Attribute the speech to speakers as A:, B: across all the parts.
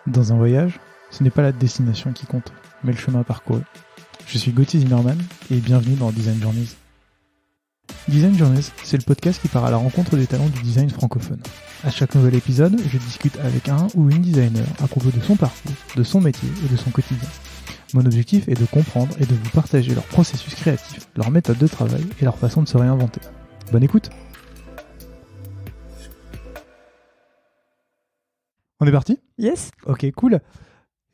A: Dans un voyage, ce n'est pas la destination qui compte, mais le chemin parcouru. Je suis Gauthier Zimmerman et bienvenue dans Design Journeys. Design Journeys, c'est le podcast qui part à la rencontre des talents du design francophone. À chaque nouvel épisode, je discute avec un ou une designer à propos de son parcours, de son métier et de son quotidien. Mon objectif est de comprendre et de vous partager leur processus créatif, leur méthode de travail et leur façon de se réinventer. Bonne écoute! On est parti ?
B: Yes.
A: Ok, cool.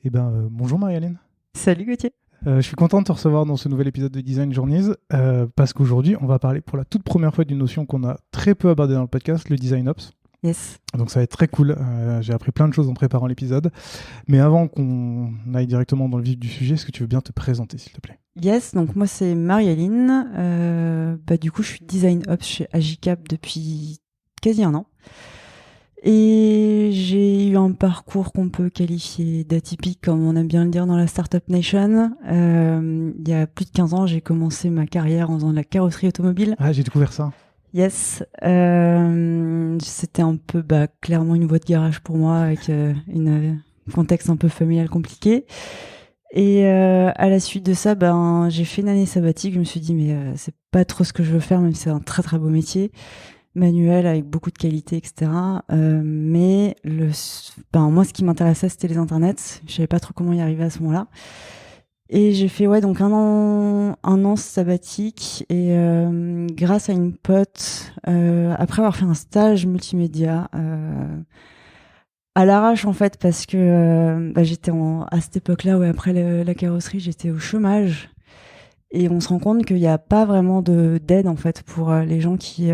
A: Eh ben, bonjour Marie-Hélène.
B: Salut Gauthier.
A: Je suis content de te recevoir dans ce nouvel épisode de Design Journeys parce qu'aujourd'hui, on va parler pour la toute première fois d'une notion qu'on a très peu abordée dans le podcast, le Design Ops.
B: Yes.
A: Donc ça va être très cool. J'ai appris plein de choses en préparant l'épisode. Mais avant qu'on aille directement dans le vif du sujet, est-ce que tu veux bien te présenter, s'il te plaît ?
B: Yes, donc moi c'est Marie-Hélène. Du coup, je suis Design Ops chez Agicap depuis quasi un an. Et j'ai eu un parcours qu'on peut qualifier d'atypique, comme on aime bien le dire dans la Startup Nation. Il y a plus de 15 ans, j'ai commencé ma carrière en faisant de la carrosserie automobile.
A: Ah, j'ai découvert ça.
B: Yes. C'était un peu clairement une voie de garage pour moi, avec un contexte un peu familial compliqué. Et à la suite de ça, j'ai fait une année sabbatique. Je me suis dit, mais c'est pas trop ce que je veux faire, même si c'est un très très beau métier. Manuel avec beaucoup de qualité, etc. Mais moi, ce qui m'intéressait, c'était les internets. Je savais pas trop comment y arriver à ce moment-là. Et j'ai fait donc un an sabbatique. Et grâce à une pote, après avoir fait un stage multimédia, à l'arrache en fait, parce que j'étais à cette époque-là, après la carrosserie, j'étais au chômage. Et on se rend compte qu'il n'y a pas vraiment d'aide en fait pour les gens qui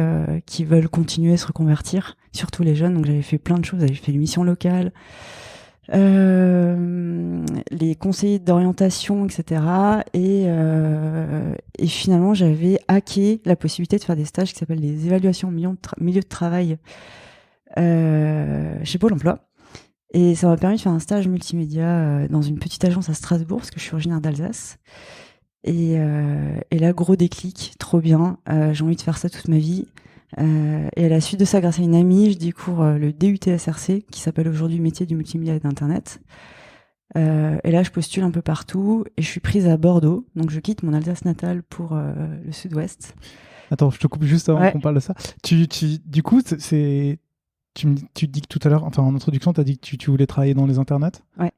B: veulent continuer à se reconvertir, surtout les jeunes. Donc j'avais fait plein de choses, j'avais fait les missions locales, les conseillers d'orientation, etc. Et finalement j'avais hacké la possibilité de faire des stages qui s'appellent les évaluations milieu de travail chez Pôle Emploi. Et ça m'a permis de faire un stage multimédia dans une petite agence à Strasbourg, parce que je suis originaire d'Alsace. Et là, gros déclic, trop bien. J'ai envie de faire ça toute ma vie. Et à la suite de ça, grâce à une amie, je découvre le DUT SRC, qui s'appelle aujourd'hui métier du multimédia et d'Internet. Et là, je postule un peu partout et je suis prise à Bordeaux. Donc, je quitte mon Alsace natale pour le sud-ouest.
A: Attends, je te coupe juste avant qu'on parle de ça. Du coup, tu dis que tout à l'heure, enfin en introduction, tu as dit que tu voulais travailler dans les internets.
B: Ouais.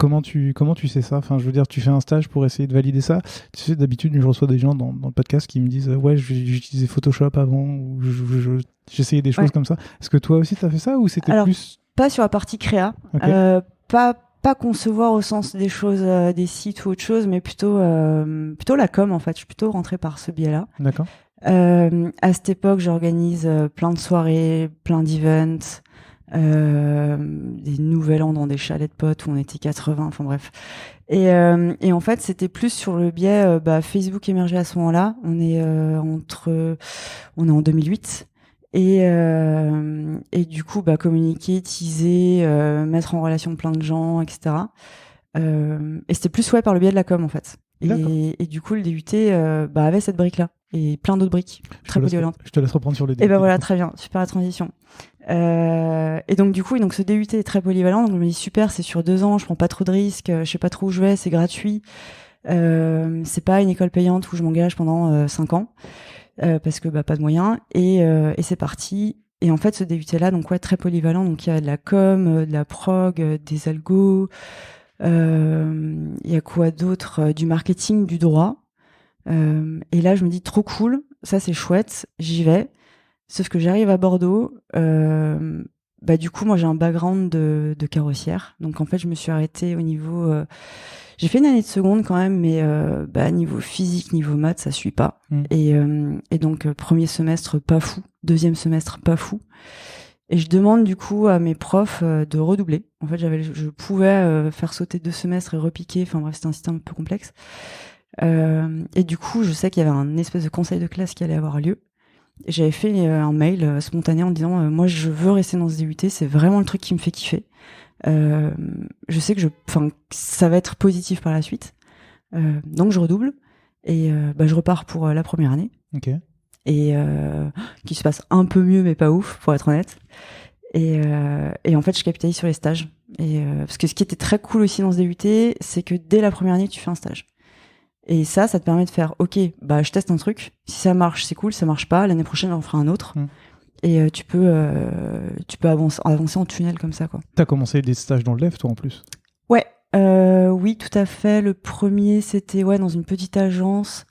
A: Comment tu sais ça ? Enfin, je veux dire, tu fais un stage pour essayer de valider ça. Tu sais, d'habitude, je reçois des gens dans le podcast qui me disent ouais, j'utilisais Photoshop avant ou j'essayais des choses comme ça. Est-ce que toi aussi, tu as fait ça ou c'était plus...
B: Pas sur la partie créa. Okay. Pas concevoir au sens des choses, des sites ou autre chose, mais plutôt la com, en fait. Je suis plutôt rentrée par ce biais-là.
A: D'accord.
B: À cette époque, j'organise plein de soirées, plein d'events. Des nouvel an dans des chalets de potes où on était 80, enfin bref. Et en fait, c'était plus sur le biais, Facebook émergeait à ce moment-là. On est en 2008. Et du coup, communiquer, teaser, mettre en relation plein de gens, etc. Et c'était plus par le biais de la com, en fait. Et du coup, le DUT avait cette brique-là. Et plein d'autres briques, très polyvalentes.
A: Je te laisse reprendre sur le DUT.
B: Et voilà, très bien, super la transition. Et donc du coup, ce DUT est très polyvalent. Donc je me dis super, c'est sur 2 ans, je prends pas trop de risques, je sais pas trop où je vais, c'est gratuit. C'est pas une école payante où je m'engage pendant 5 ans parce que pas de moyens. Et c'est parti. Et en fait, ce DUT là, donc très polyvalent. Donc il y a de la com, de la prog, des algos. Il y a quoi d'autre ? Du marketing, du droit. Et là, je me dis trop cool, ça c'est chouette, j'y vais. Sauf que j'arrive à Bordeaux, du coup, moi j'ai un background de carrossière, donc en fait, je me suis arrêtée au niveau. J'ai fait une année de seconde quand même, mais niveau physique, niveau maths, ça suit pas. Et donc premier semestre pas fou, deuxième semestre pas fou. Et je demande du coup à mes profs de redoubler. En fait, je pouvais faire sauter 2 semestres et repiquer. Enfin bref, c'était un système un peu complexe. Et du coup, je sais qu'il y avait un espèce de conseil de classe qui allait avoir lieu. Et j'avais fait un mail spontané en disant moi, je veux rester dans ce DUT, c'est vraiment le truc qui me fait kiffer. Je sais que ça va être positif par la suite. Donc je redouble et je repars pour la première année.
A: Okay.
B: Et qui se passe un peu mieux, mais pas ouf, pour être honnête. Et en fait, je capitalise sur les stages. Parce que ce qui était très cool aussi dans ce DUT, c'est que dès la première année, tu fais un stage. Et ça te permet de faire, ok, bah je teste un truc. Si ça marche, c'est cool. Ça marche pas, l'année prochaine, j'en ferai un autre. Et tu peux avancer en tunnel comme ça, quoi.
A: T'as commencé des stages dans le dev, toi, en plus?
B: Ouais, oui, tout à fait. Le premier, c'était dans une petite agence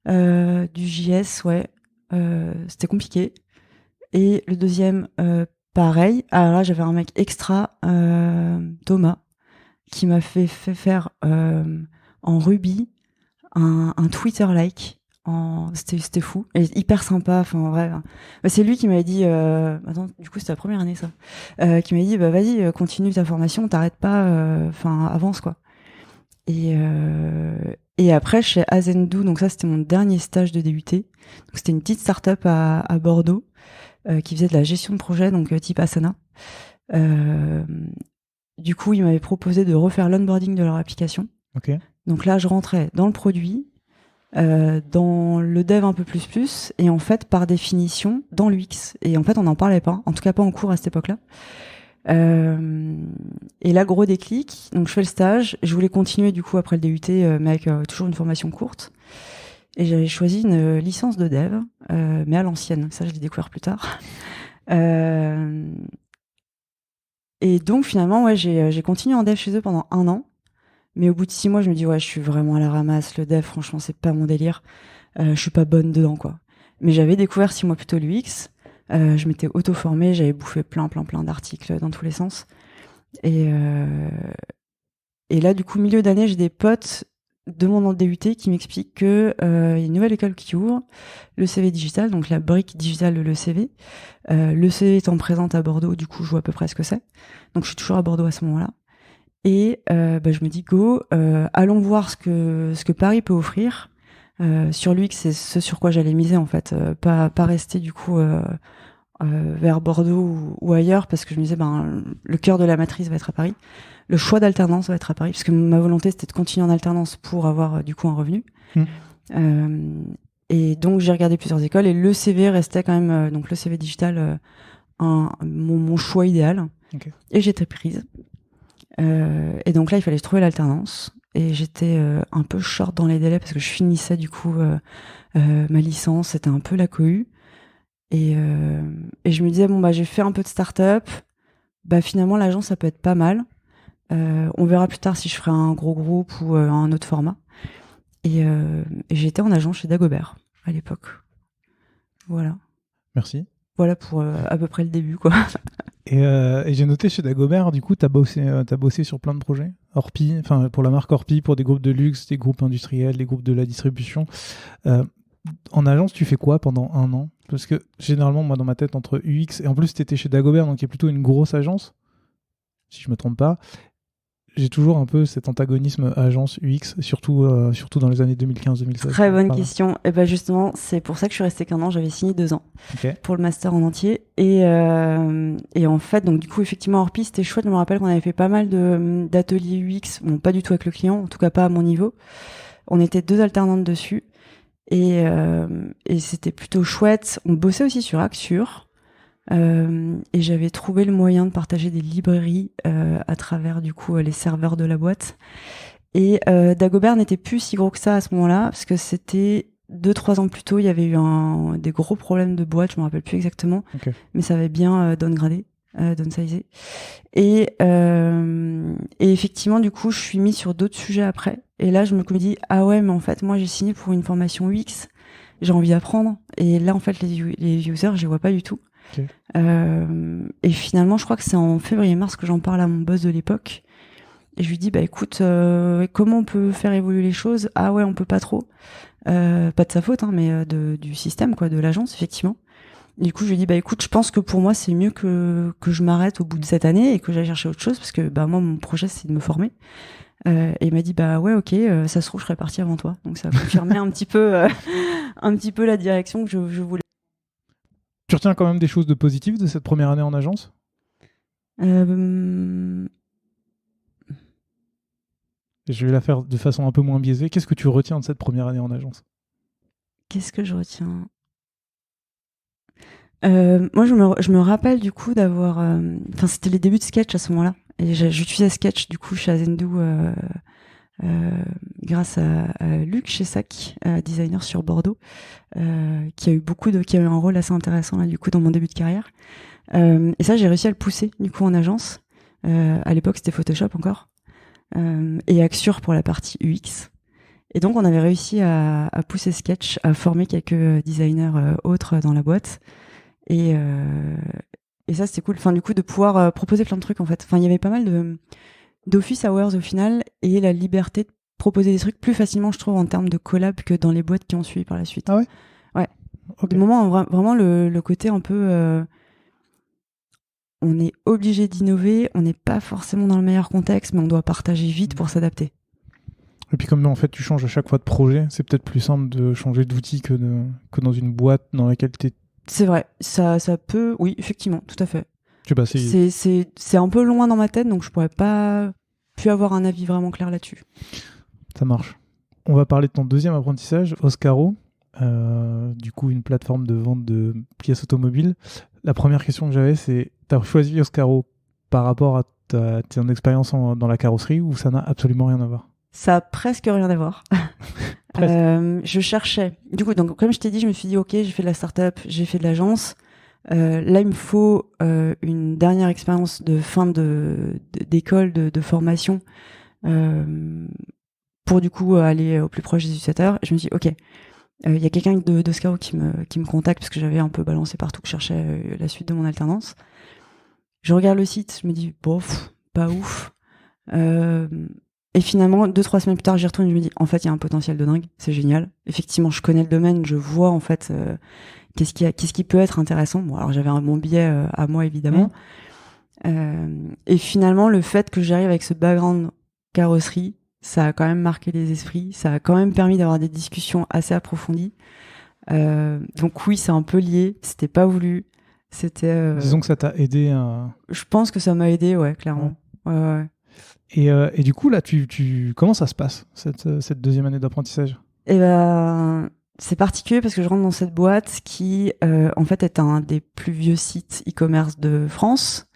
B: du JS, ouais. C'était compliqué. Et le deuxième, pareil. Alors là, j'avais un mec extra, Thomas, qui m'a fait faire en Ruby un Twitter-like. C'était fou. Et hyper sympa. Enfin, en vrai. C'est lui qui m'avait dit... Attends, du coup, c'était la première année, ça. Qui m'avait dit, bah vas-y, continue ta formation, t'arrêtes pas. Enfin, avance, quoi. Et après, chez Azendoo, donc ça, c'était mon dernier stage de DUT. Donc, c'était une petite start-up à Bordeaux qui faisait de la gestion de projet, donc type Asana. Du coup, ils m'avaient proposé de refaire l'onboarding de leur application.
A: Ok.
B: Donc là, je rentrais dans le produit, dans le dev un peu plus, et en fait, par définition, dans l'UX. Et en fait, on n'en parlait pas, en tout cas pas en cours à cette époque-là. Et là, gros déclic. Donc, je fais le stage. Je voulais continuer du coup après le DUT, mais avec toujours une formation courte. Et j'avais choisi une licence de dev, mais à l'ancienne. Ça, je l'ai découvert plus tard. Et donc, finalement, ouais, j'ai continué en dev chez eux pendant 1 an. Mais au bout de 6 mois, je me dis, ouais, je suis vraiment à la ramasse. Le dev, franchement, c'est pas mon délire. Je suis pas bonne dedans, quoi. Mais j'avais découvert 6 mois plus tôt l'UX. Je m'étais auto-formée, j'avais bouffé plein d'articles dans tous les sens. Et là, du coup, milieu d'année, j'ai des potes de mon DUT qui m'expliquent que y a une nouvelle école qui ouvre, le CV digital, donc la brique digitale de l'ECV. Le CV étant présente à Bordeaux, du coup, je vois à peu près ce que c'est. Donc, je suis toujours à Bordeaux à ce moment-là. Et je me dis, go, allons voir ce que Paris peut offrir. Sur l'UX, c'est ce sur quoi j'allais miser, en fait. Pas rester, du coup... vers Bordeaux ou ailleurs, parce que je me disais, le cœur de la matrice va être à Paris. Le choix d'alternance va être à Paris, parce que ma volonté, c'était de continuer en alternance pour avoir, du coup, un revenu. Et donc, j'ai regardé plusieurs écoles, et le CV restait quand même, donc le CV digital, mon choix idéal.
A: Okay.
B: Et j'étais prise. Et donc là, il fallait trouver l'alternance. Et j'étais un peu short dans les délais, parce que je finissais, du coup, ma licence. C'était un peu la cohue. Et je me disais, j'ai fait un peu de start-up. Finalement, l'agence, ça peut être pas mal. On verra plus tard si je ferai un gros groupe ou un autre format. Et j'étais en agence chez Dagobert à l'époque. Voilà.
A: Merci.
B: Voilà pour à peu près le début, quoi.
A: Et j'ai noté chez Dagobert, du coup, t'as bossé sur plein de projets. Orpi, enfin pour la marque Orpi, pour des groupes de luxe, des groupes industriels, des groupes de la distribution. En agence, tu fais quoi pendant 1 an? Parce que généralement, moi, dans ma tête, entre UX et en plus, tu étais chez Dagobert, donc qui est plutôt une grosse agence, si je me trompe pas. J'ai toujours un peu cet antagonisme agence UX, surtout dans les années 2015-2016.
B: Très bonne question. Et justement, c'est pour ça que je suis restée qu'1 an. J'avais signé 2 ans pour le master en entier. Et en fait, donc du coup, effectivement, Orpi, c'était chouette. Je me rappelle qu'on avait fait pas mal d'ateliers UX. Bon, pas du tout avec le client, en tout cas pas à mon niveau. On était 2 alternantes dessus. Et c'était plutôt chouette. On bossait aussi sur Axure. Et j'avais trouvé le moyen de partager des librairies à travers du coup les serveurs de la boîte. Et Dagobert n'était plus si gros que ça à ce moment-là, parce que c'était 2-3 ans plus tôt, il y avait eu des gros problèmes de boîte, je me rappelle plus exactement, mais ça avait bien downgradé, downsizé. Et effectivement, du coup, je suis mise sur d'autres sujets après. Et là, je me dis, ah ouais, mais en fait, moi, j'ai signé pour une formation UX, j'ai envie d'apprendre. Et là, en fait, les users, je les vois pas du tout. Et finalement, je crois que c'est en février-mars que j'en parle à mon boss de l'époque. Et je lui dis, écoute, comment on peut faire évoluer les choses? Ah ouais, on peut pas trop. Pas de sa faute, hein, mais du système, quoi, de l'agence, effectivement. Et du coup, je lui dis, écoute, je pense que pour moi, c'est mieux que je m'arrête au bout de cette année et que j'aille chercher autre chose, parce que moi, mon projet, c'est de me former. Et il m'a dit, ouais, ok, ça se trouve, je serais partie avant toi. Donc ça a confirmé un petit peu la direction que je voulais.
A: Tu retiens quand même des choses de positives de cette première année en agence? Je vais la faire de façon un peu moins biaisée. Qu'est-ce que tu retiens de cette première année en agence?
B: Qu'est-ce que je retiens? Moi, je me rappelle du coup d'avoir... Enfin, c'était les débuts de Sketch à ce moment-là. Et j'utilisais Sketch du coup chez Azendou grâce à Luc Chessac, designer sur Bordeaux, qui a eu un rôle assez intéressant là du coup dans mon début de carrière. Et ça, j'ai réussi à le pousser du coup en agence. À l'époque, c'était Photoshop encore. Et Axure pour la partie UX. Et donc, on avait réussi à pousser Sketch, à former quelques designers autres dans la boîte. Et ça, c'était cool. Enfin, du coup, de pouvoir proposer plein de trucs, en fait. Enfin, il y avait pas mal d'office hours au final et la liberté de proposer des trucs plus facilement, je trouve, en termes de collab que dans les boîtes qui ont suivi par la suite.
A: Ah ouais?
B: Ouais.
A: Okay.
B: Du moment, vraiment, le côté un peu... on est obligé d'innover, on n'est pas forcément dans le meilleur contexte, mais on doit partager vite pour s'adapter.
A: Et puis comme en fait tu changes à chaque fois de projet, c'est peut-être plus simple de changer d'outil que dans une boîte dans laquelle tu es.
B: C'est vrai, ça peut, oui, effectivement, tout à fait.
A: Je sais pas,
B: c'est un peu loin dans ma tête, donc je pourrais pas plus avoir un avis vraiment clair là-dessus.
A: Ça marche. On va parler de ton deuxième apprentissage, Oscaro, du coup une plateforme de vente de pièces automobiles. La première question que j'avais, c'est t'as choisi Oscaro par rapport à ton expérience dans la carrosserie ou ça n'a absolument rien à voir?
B: Ça a presque rien à voir. Je cherchais. Du coup, donc, comme je t'ai dit, je me suis dit, ok, j'ai fait de la start-up, j'ai fait de l'agence. Là, il me faut une dernière expérience de fin d'école, de formation, pour du coup aller au plus proche des utilisateurs. Je me suis dit, ok, il y a quelqu'un d'Oscaro qui me contacte parce que j'avais un peu balancé partout que je cherchais la suite de mon alternance. Je regarde le site, je me dis, bof, pas ouf. Et finalement, 2-3 semaines plus tard, j'y retourne et je me dis, en fait, il y a un potentiel de dingue, c'est génial. Effectivement, je connais le domaine, je vois en fait qu'est-ce qui peut être intéressant. Bon, alors j'avais mon billet à moi, évidemment. Et finalement, le fait que j'arrive avec ce background carrosserie, ça a quand même marqué les esprits, ça a quand même permis d'avoir des discussions assez approfondies. Donc oui, c'est un peu lié, c'était pas voulu.
A: Disons que ça t'a aidé à...
B: Je pense que ça m'a aidé, ouais, clairement. Ouais.
A: Et du coup, là, comment ça se passe, cette deuxième année d'apprentissage?
B: Et c'est particulier parce que je rentre dans cette boîte qui, en fait, est un des plus vieux sites e-commerce de France.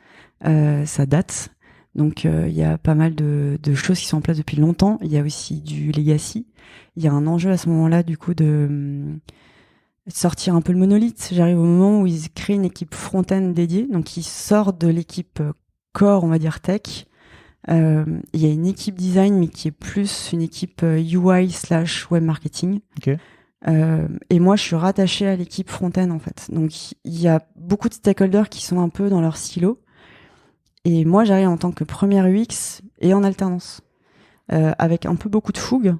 B: Ça date. Donc, il y a pas mal de choses qui sont en place depuis longtemps. Il y a aussi du legacy. Il y a un enjeu à ce moment-là, du coup, de sortir un peu le monolithe. J'arrive au moment où ils créent une équipe front-end dédiée. Donc, ils sortent de l'équipe core, on va dire tech. Il y a une équipe design, mais qui est plus une équipe UI/web marketing.
A: Okay.
B: Et moi, je suis rattachée à l'équipe front-end, en fait. Donc, il y a beaucoup de stakeholders qui sont un peu dans leur silo. Et moi, j'arrive en tant que première UX et en alternance, avec un peu beaucoup de fougue.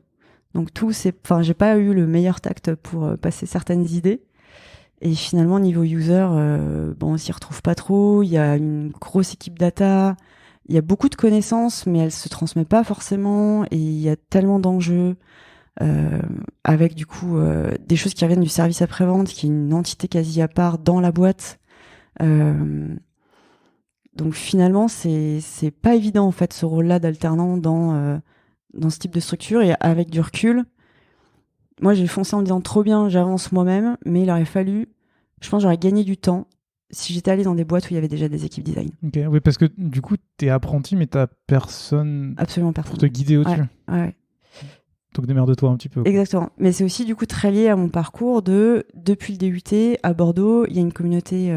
B: Donc, j'ai pas eu le meilleur tact pour passer certaines idées. Et finalement, niveau user, on s'y retrouve pas trop. Il y a une grosse équipe data. Il y a beaucoup de connaissances, mais elles se transmettent pas forcément. Et il y a tellement d'enjeux, avec du coup des choses qui reviennent du service après-vente, qui est une entité quasi à part dans la boîte. Donc finalement, c'est pas évident en fait ce rôle-là d'alternant dans ce type de structure. Et avec du recul, moi j'ai foncé en me disant trop bien, j'avance moi-même, mais il aurait fallu, je pense, j'aurais gagné du temps si j'étais allé dans des boîtes où il y avait déjà des équipes design.
A: Ok, oui, parce que du coup, t'es apprenti, mais t'as personne.
B: Absolument personne.
A: Pour te guider au-dessus.
B: Ouais.
A: Donc démerde-toi un petit peu.
B: Exactement. Mais c'est aussi du coup très lié à mon parcours depuis le DUT à Bordeaux, il y a une communauté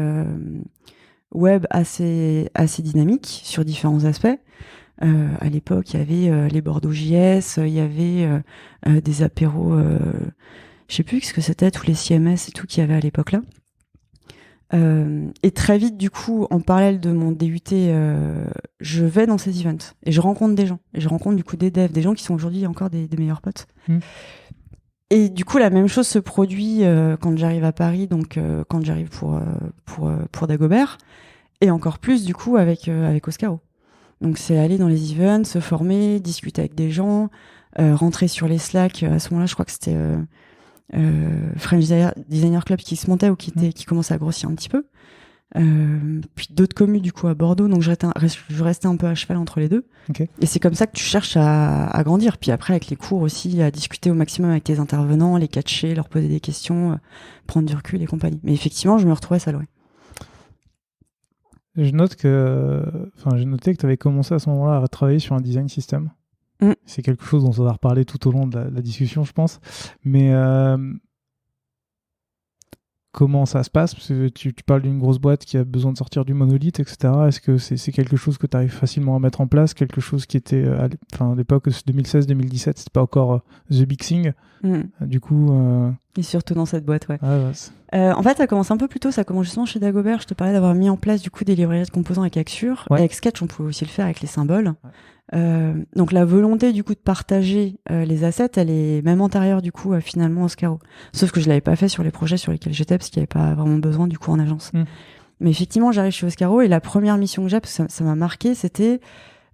B: web assez dynamique sur différents aspects. À l'époque, il y avait les Bordeaux JS, il y avait des apéros, je sais plus ce que c'était, tous les CMS et tout qu'il y avait à l'époque là. Et très vite, du coup, en parallèle de mon DUT, je vais dans ces events et je rencontre des gens. Et je rencontre du coup des devs, des gens qui sont aujourd'hui encore des meilleurs potes. Et du coup, la même chose se produit quand j'arrive à Paris, donc quand j'arrive pour Dagobert, et encore plus du coup avec Oscaro. Donc c'est aller dans les events, se former, discuter avec des gens, rentrer sur les Slack. À ce moment-là, je crois que c'était French Designer Club qui se montait ou qui commençait à grossir un petit peu. Puis d'autres communes du coup à Bordeaux, donc je restais un peu à cheval entre les deux.
A: Okay.
B: Et c'est comme ça que tu cherches à grandir. Puis après avec les cours aussi, à discuter au maximum avec tes intervenants, les catcher, leur poser des questions, prendre du recul et compagnie. Mais effectivement, je me retrouvais à ça, ouais.
A: j'ai noté que tu avais commencé à ce moment-là à travailler sur un design system. C'est quelque chose dont on va reparler tout au long de la discussion, je pense. Mais comment ça se passe? Parce que tu parles d'une grosse boîte qui a besoin de sortir du monolithe, etc. Est-ce que c'est quelque chose que tu arrives facilement à mettre en place? Quelque chose qui était, à l'époque 2016-2017, c'était pas encore the big thing. Du coup...
B: Et surtout dans cette boîte, ouais.
A: Ah,
B: en fait, ça commence un peu plus tôt. Ça commence justement chez Dagobert. Je te parlais d'avoir mis en place du coup des librairies de composants avec Axure.
A: Ouais.
B: Et avec Sketch, on pouvait aussi le faire avec les symboles. Ouais. Donc la volonté du coup de partager les assets, elle est même antérieure du coup finalement au Scaro. Sauf que je l'avais pas fait sur les projets sur lesquels j'étais parce qu'il n'y avait pas vraiment besoin du coup en agence. Mais effectivement, j'arrive chez Oscaro et la première mission que j'ai, parce que ça m'a marqué, c'était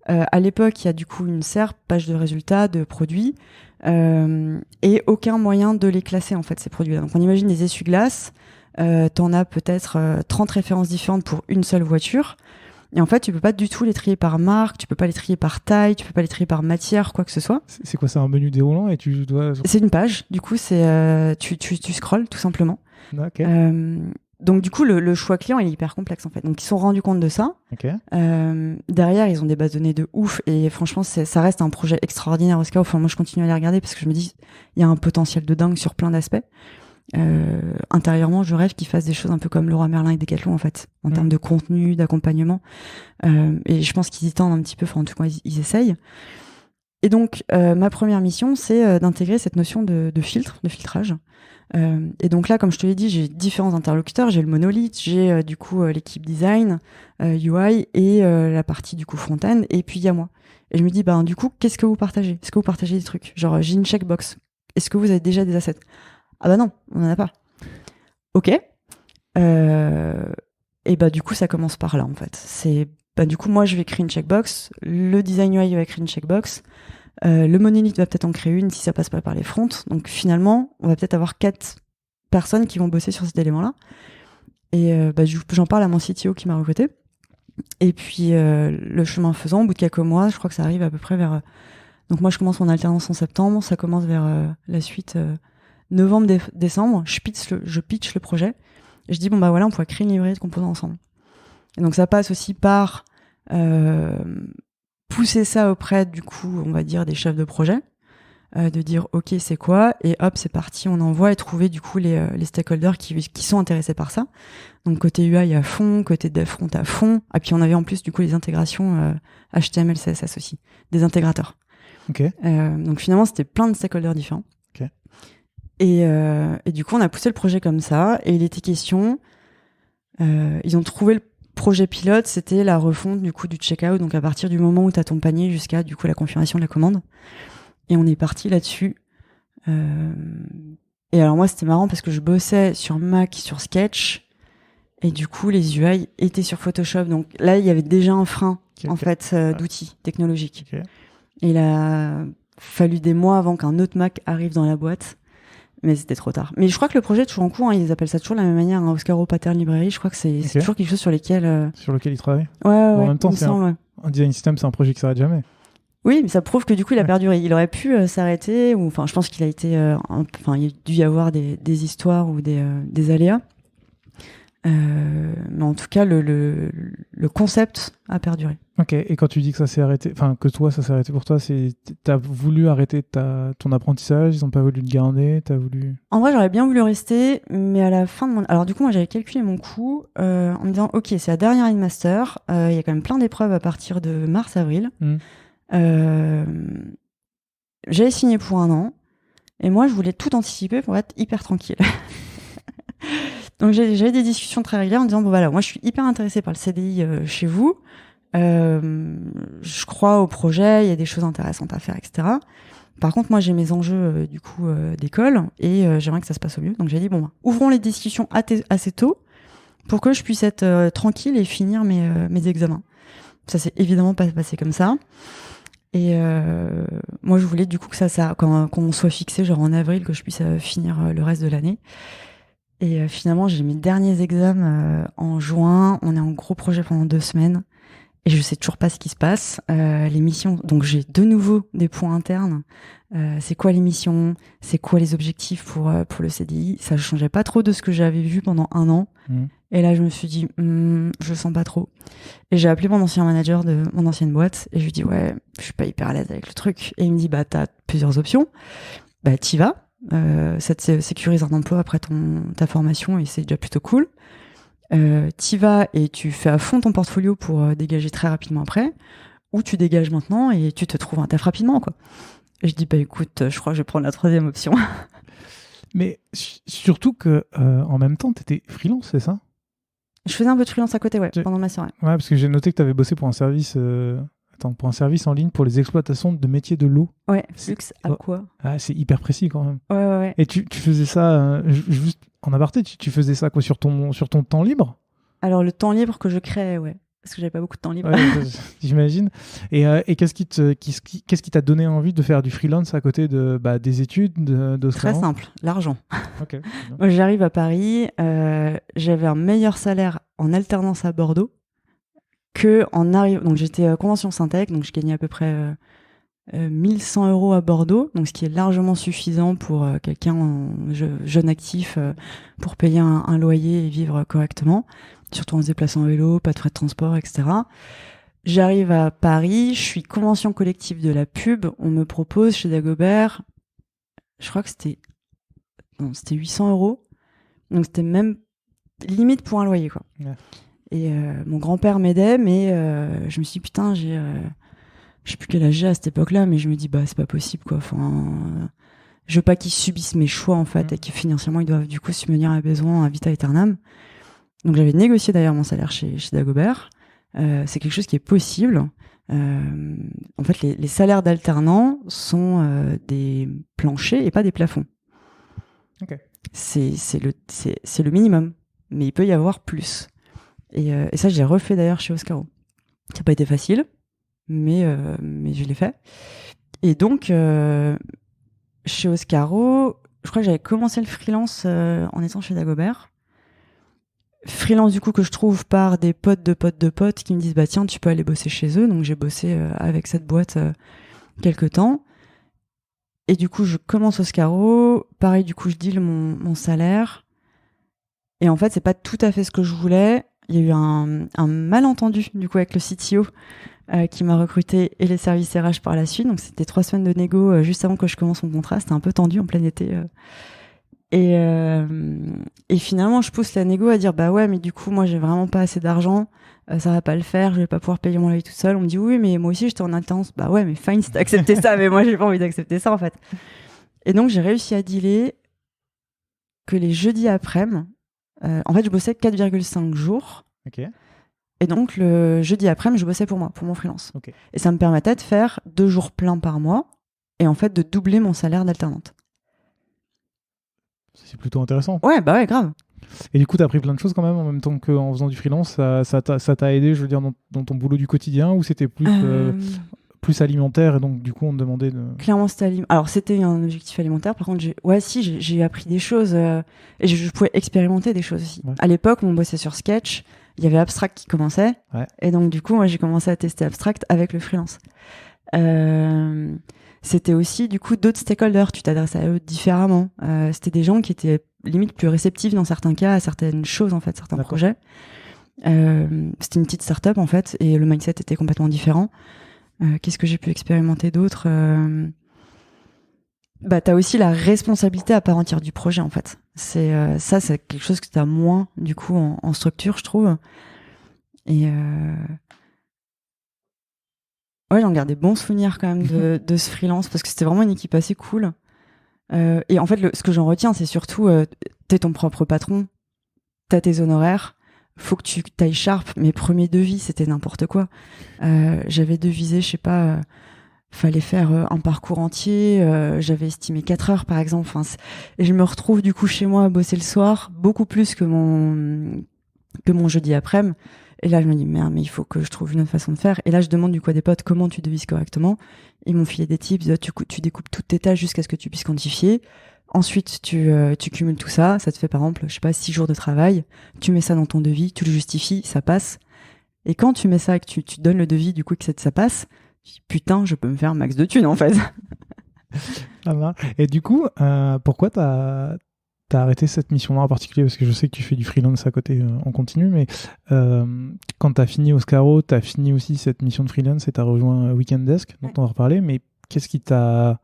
B: à l'époque, il y a du coup une SERP, page de résultats, de produits, et aucun moyen de les classer en fait ces produits-là. Donc on imagine des essuie-glaces, t'en as peut-être 30 références différentes pour une seule voiture. Et en fait, tu peux pas du tout les trier par marque, tu peux pas les trier par taille, tu peux pas les trier par matière, quoi que ce soit.
A: C'est quoi, c'est un menu déroulant et tu dois...
B: C'est une page, du coup, c'est tu scrolles tout simplement.
A: Okay.
B: Donc du coup, le choix client il est hyper complexe en fait. Donc ils se sont rendus compte de ça.
A: Okay.
B: Derrière, ils ont des bases de données de ouf et franchement, ça reste un projet extraordinaire Oscar. Enfin, moi, je continue à les regarder parce que je me dis, il y a un potentiel de dingue sur plein d'aspects. Intérieurement, je rêve qu'ils fassent des choses un peu comme Leroy Merlin et Decathlon en fait, en termes de contenu, d'accompagnement. Et je pense qu'ils y tendent un petit peu. Enfin, en tout cas, ils essayent. Et donc, ma première mission, c'est d'intégrer cette notion de filtre, de filtrage. Et donc là, comme je te l'ai dit, j'ai différents interlocuteurs. J'ai le monolithe, j'ai du coup l'équipe design, UI et la partie du coup front-end. Et puis il y a moi. Et je me dis, du coup, qu'est-ce que vous partagez? Est-ce que vous partagez des trucs? Genre, j'ai une checkbox. Est-ce que vous avez déjà des assets? Ah non, on n'en a pas. Ok. Et du coup, ça commence par là en fait. C'est du coup, moi, je vais créer une checkbox. Le design UI va créer une checkbox. Le monolithe va peut-être en créer une si ça passe pas par les fronts. Donc finalement, on va peut-être avoir 4 personnes qui vont bosser sur cet élément-là. Et j'en parle à mon CTO qui m'a recruté. Et puis le chemin faisant, au bout de quelques mois, je crois que ça arrive à peu près vers... Donc moi, je commence mon alternance en septembre. Ça commence vers la suite novembre-décembre. Je pitch le projet. Et je dis, on pourrait créer une librairie de composants ensemble. Et donc ça passe aussi par... pousser ça auprès du coup on va dire des chefs de projet, de dire ok c'est quoi, et hop c'est parti, on envoie et trouver du coup les stakeholders qui sont intéressés par ça. Donc côté UI à fond, côté dev front à fond, et puis on avait en plus du coup les intégrations HTML CSS aussi, des intégrateurs.
A: Okay.
B: Donc finalement c'était plein de stakeholders différents.
A: Okay.
B: Et du coup on a poussé le projet comme ça, et il était question, ils ont trouvé le projet pilote, c'était la refonte du coup du checkout, donc à partir du moment où tu as ton panier jusqu'à du coup la confirmation de la commande. Et on est parti là-dessus. Et alors moi c'était marrant parce que je bossais sur Mac, sur Sketch, et du coup les UI étaient sur Photoshop. Donc là il y avait déjà un frein en fait d'outils technologiques. Okay. Et il a fallu des mois avant qu'un autre Mac arrive dans la boîte. Mais c'était trop tard. Mais je crois que le projet est toujours en cours, hein. Ils appellent ça toujours de la même manière, Oscaro Pattern Library. Je crois que c'est toujours quelque chose sur lesquels...
A: Sur lequel ils travaillent.
B: Ouais.
A: En même temps, un design system, c'est un projet qui s'arrête jamais.
B: Oui, mais ça prouve que du coup, il a perduré. Il aurait pu s'arrêter, ou enfin, je pense qu'il a été... il a dû y avoir des histoires ou des aléas. Mais en tout cas, le concept a perduré.
A: Ok, et quand tu dis que ça s'est arrêté, enfin que toi ça s'est arrêté pour toi, t'as voulu arrêter ton apprentissage, ils ont pas voulu te garder, t'as voulu...
B: En vrai, j'aurais bien voulu rester, mais à la fin de mon... Alors du coup, moi j'avais calculé mon coût en me disant, ok, c'est la dernière année de master, il y a quand même plein d'épreuves à partir de mars-avril. J'avais signé pour 1 an, et moi je voulais tout anticiper pour être hyper tranquille. Donc j'avais des discussions très régulières en disant, moi je suis hyper intéressée par le CDI chez vous, je crois au projet, il y a des choses intéressantes à faire, etc. Par contre, moi, j'ai mes enjeux d'école et j'aimerais que ça se passe au mieux. Donc j'ai dit ouvrons les discussions assez tôt pour que je puisse être tranquille et finir mes examens. Ça s'est évidemment pas passé comme ça. Et moi, je voulais du coup que qu'on soit fixé genre en avril, que je puisse finir le reste de l'année. Et finalement, j'ai mes derniers examens en juin. On est en gros projet pendant 2 semaines. Et je sais toujours pas ce qui se passe. Les missions, donc j'ai de nouveau des points internes. C'est quoi les missions? C'est quoi les objectifs pour le CDI? Ça changeait pas trop de ce que j'avais vu pendant 1 an. Et là, je me suis dit, je sens pas trop. Et j'ai appelé mon ancien manager de mon ancienne boîte et je lui dis, ouais, je suis pas hyper à l'aise avec le truc. Et il me dit, bah, t'as plusieurs options. Bah, t'y vas. Ça te sécurise un emploi après ta formation et c'est déjà plutôt cool. T'y vas et tu fais à fond ton portfolio pour dégager très rapidement après. Ou tu dégages maintenant et tu te trouves un taf rapidement, quoi. Et je dis, bah, écoute, je crois que je vais prendre la troisième option.
A: Mais surtout que en même temps, t'étais freelance, c'est ça?
B: Je faisais un peu de freelance à côté, ouais, pendant ma soirée.
A: Ouais, parce que j'ai noté que t'avais bossé pour un service, pour un service en ligne pour les exploitations de métiers de l'eau.
B: Ouais, Flux Aqua.
A: Ah, c'est hyper précis quand même.
B: Ouais.
A: Et tu faisais ça, juste en aparté, tu faisais ça quoi sur ton temps libre?
B: Alors, le temps libre que je créais, ouais. Parce que j'avais pas beaucoup de temps libre.
A: Ouais, j'imagine. Et qu'est-ce qui t'a donné envie de faire du freelance à côté des études
B: Très simple, l'argent.
A: Ok.
B: Moi, j'arrive à Paris, j'avais un meilleur salaire en alternance à Bordeaux que en arrivant. Donc, j'étais convention Syntec, donc je gagnais à peu près 1100 € à Bordeaux, donc ce qui est largement suffisant pour quelqu'un jeune actif pour payer un loyer et vivre correctement, surtout en se déplaçant en vélo, pas de frais de transport, etc. J'arrive à Paris, je suis convention collective de la pub, on me propose chez Dagobert, je crois que c'était 800 €, donc c'était même limite pour un loyer, quoi.
A: Ouais.
B: Et mon grand-père m'aidait, mais je me suis dit, putain, je sais plus quel âge j'ai à cette époque-là, mais je me dis, bah, c'est pas possible, quoi. Enfin, je veux pas qu'ils subissent mes choix, en fait, et que financièrement, ils doivent, du coup, subvenir à besoin à vita aeternam. Donc, j'avais négocié d'ailleurs mon salaire chez Dagobert. C'est quelque chose qui est possible. En fait, les salaires d'alternants sont des planchers et pas des plafonds.
A: Ok.
B: C'est le minimum, mais il peut y avoir plus. Et ça, j'ai refait d'ailleurs chez Oscaro. Ça n'a pas été facile, mais je l'ai fait. Et donc, chez Oscaro, je crois que j'avais commencé le freelance en étant chez Dagobert. Freelance, du coup, que je trouve par des potes de potes de potes qui me disent, bah tiens, tu peux aller bosser chez eux. Donc, j'ai bossé avec cette boîte quelque temps. Et du coup, je commence Oscaro. Pareil, du coup, je deal mon salaire. Et en fait, c'est pas tout à fait ce que je voulais. Il y a eu un malentendu, du coup, avec le CTO qui m'a recruté et les services RH par la suite. Donc, c'était 3 semaines de négo juste avant que je commence mon contrat. C'était un peu tendu en plein été. Et finalement, je pousse la négo à dire, bah ouais, mais du coup, moi, j'ai vraiment pas assez d'argent. Ça va pas le faire. Je vais pas pouvoir payer mon loyer toute seule. On me dit, oui, mais moi aussi, j'étais en alternance. Bah ouais, mais fine, si t'as accepté ça. Mais moi, j'ai pas envie d'accepter ça, en fait. Et donc, j'ai réussi à dealer que les jeudis après-midi, en fait, je bossais 4,5 jours.
A: Ok.
B: Et donc, le jeudi après-midi, je bossais pour moi, pour mon freelance.
A: Okay.
B: Et ça me permettait de faire 2 jours pleins par mois et en fait de doubler mon salaire d'alternante.
A: C'est plutôt intéressant.
B: Ouais, bah ouais, grave.
A: Et du coup, t'as appris plein de choses quand même en même temps qu'en faisant du freelance. Ça t'a aidé, je veux dire, dans ton boulot du quotidien, ou c'était plus alimentaire et donc du coup on te demandait de...
B: Clairement c'était alimentaire. Alors c'était un objectif alimentaire, par contre j'ai appris des choses et je pouvais expérimenter des choses aussi. Ouais. À l'époque on bossait sur Sketch, il y avait Abstract qui commençait et donc du coup moi j'ai commencé à tester Abstract avec le freelance. C'était aussi du coup d'autres stakeholders, tu t'adresses à eux différemment. C'était des gens qui étaient limite plus réceptifs dans certains cas à certaines choses en fait, certains projets. C'était une petite start-up en fait et le mindset était complètement différent. Qu'est-ce que j'ai pu expérimenter d'autre Bah, t'as aussi la responsabilité à part entière du projet, en fait. C'est quelque chose que t'as moins, du coup, en structure, je trouve. Et ouais, j'en garde des bons souvenirs quand même de ce freelance parce que c'était vraiment une équipe assez cool. Et en fait, ce que j'en retiens, c'est surtout t'es ton propre patron, t'as tes honoraires. Faut que tu t'ailles sharp. Mes premiers devis, c'était n'importe quoi. J'avais devisé, je sais pas, fallait faire un parcours entier. J'avais estimé 4 heures, par exemple. Enfin, et je me retrouve du coup chez moi à bosser le soir, beaucoup plus que mon jeudi après-midi. Et là, je me dis, merde, mais il faut que je trouve une autre façon de faire. Et là, je demande du coup à des potes comment tu devises correctement. Ils m'ont filé des tips. Tu découpes toutes tes tâches jusqu'à ce que tu puisses quantifier. Ensuite, tu cumules tout ça. Ça te fait, par exemple, je sais pas, 6 jours de travail. Tu mets ça dans ton devis, tu le justifies, ça passe. Et quand tu mets ça et que tu donnes le devis, du coup, que ça passe, putain, je peux me faire un max de thunes, en fait.
A: Et du coup, pourquoi t'as t'as arrêté cette mission-là en particulier, parce que je sais que tu fais du freelance à côté en continu, mais quand t'as fini Oscaro, t'as fini aussi cette mission de freelance et t'as rejoint Weekend Desk, dont on va reparler, mais qu'est-ce qui t'a,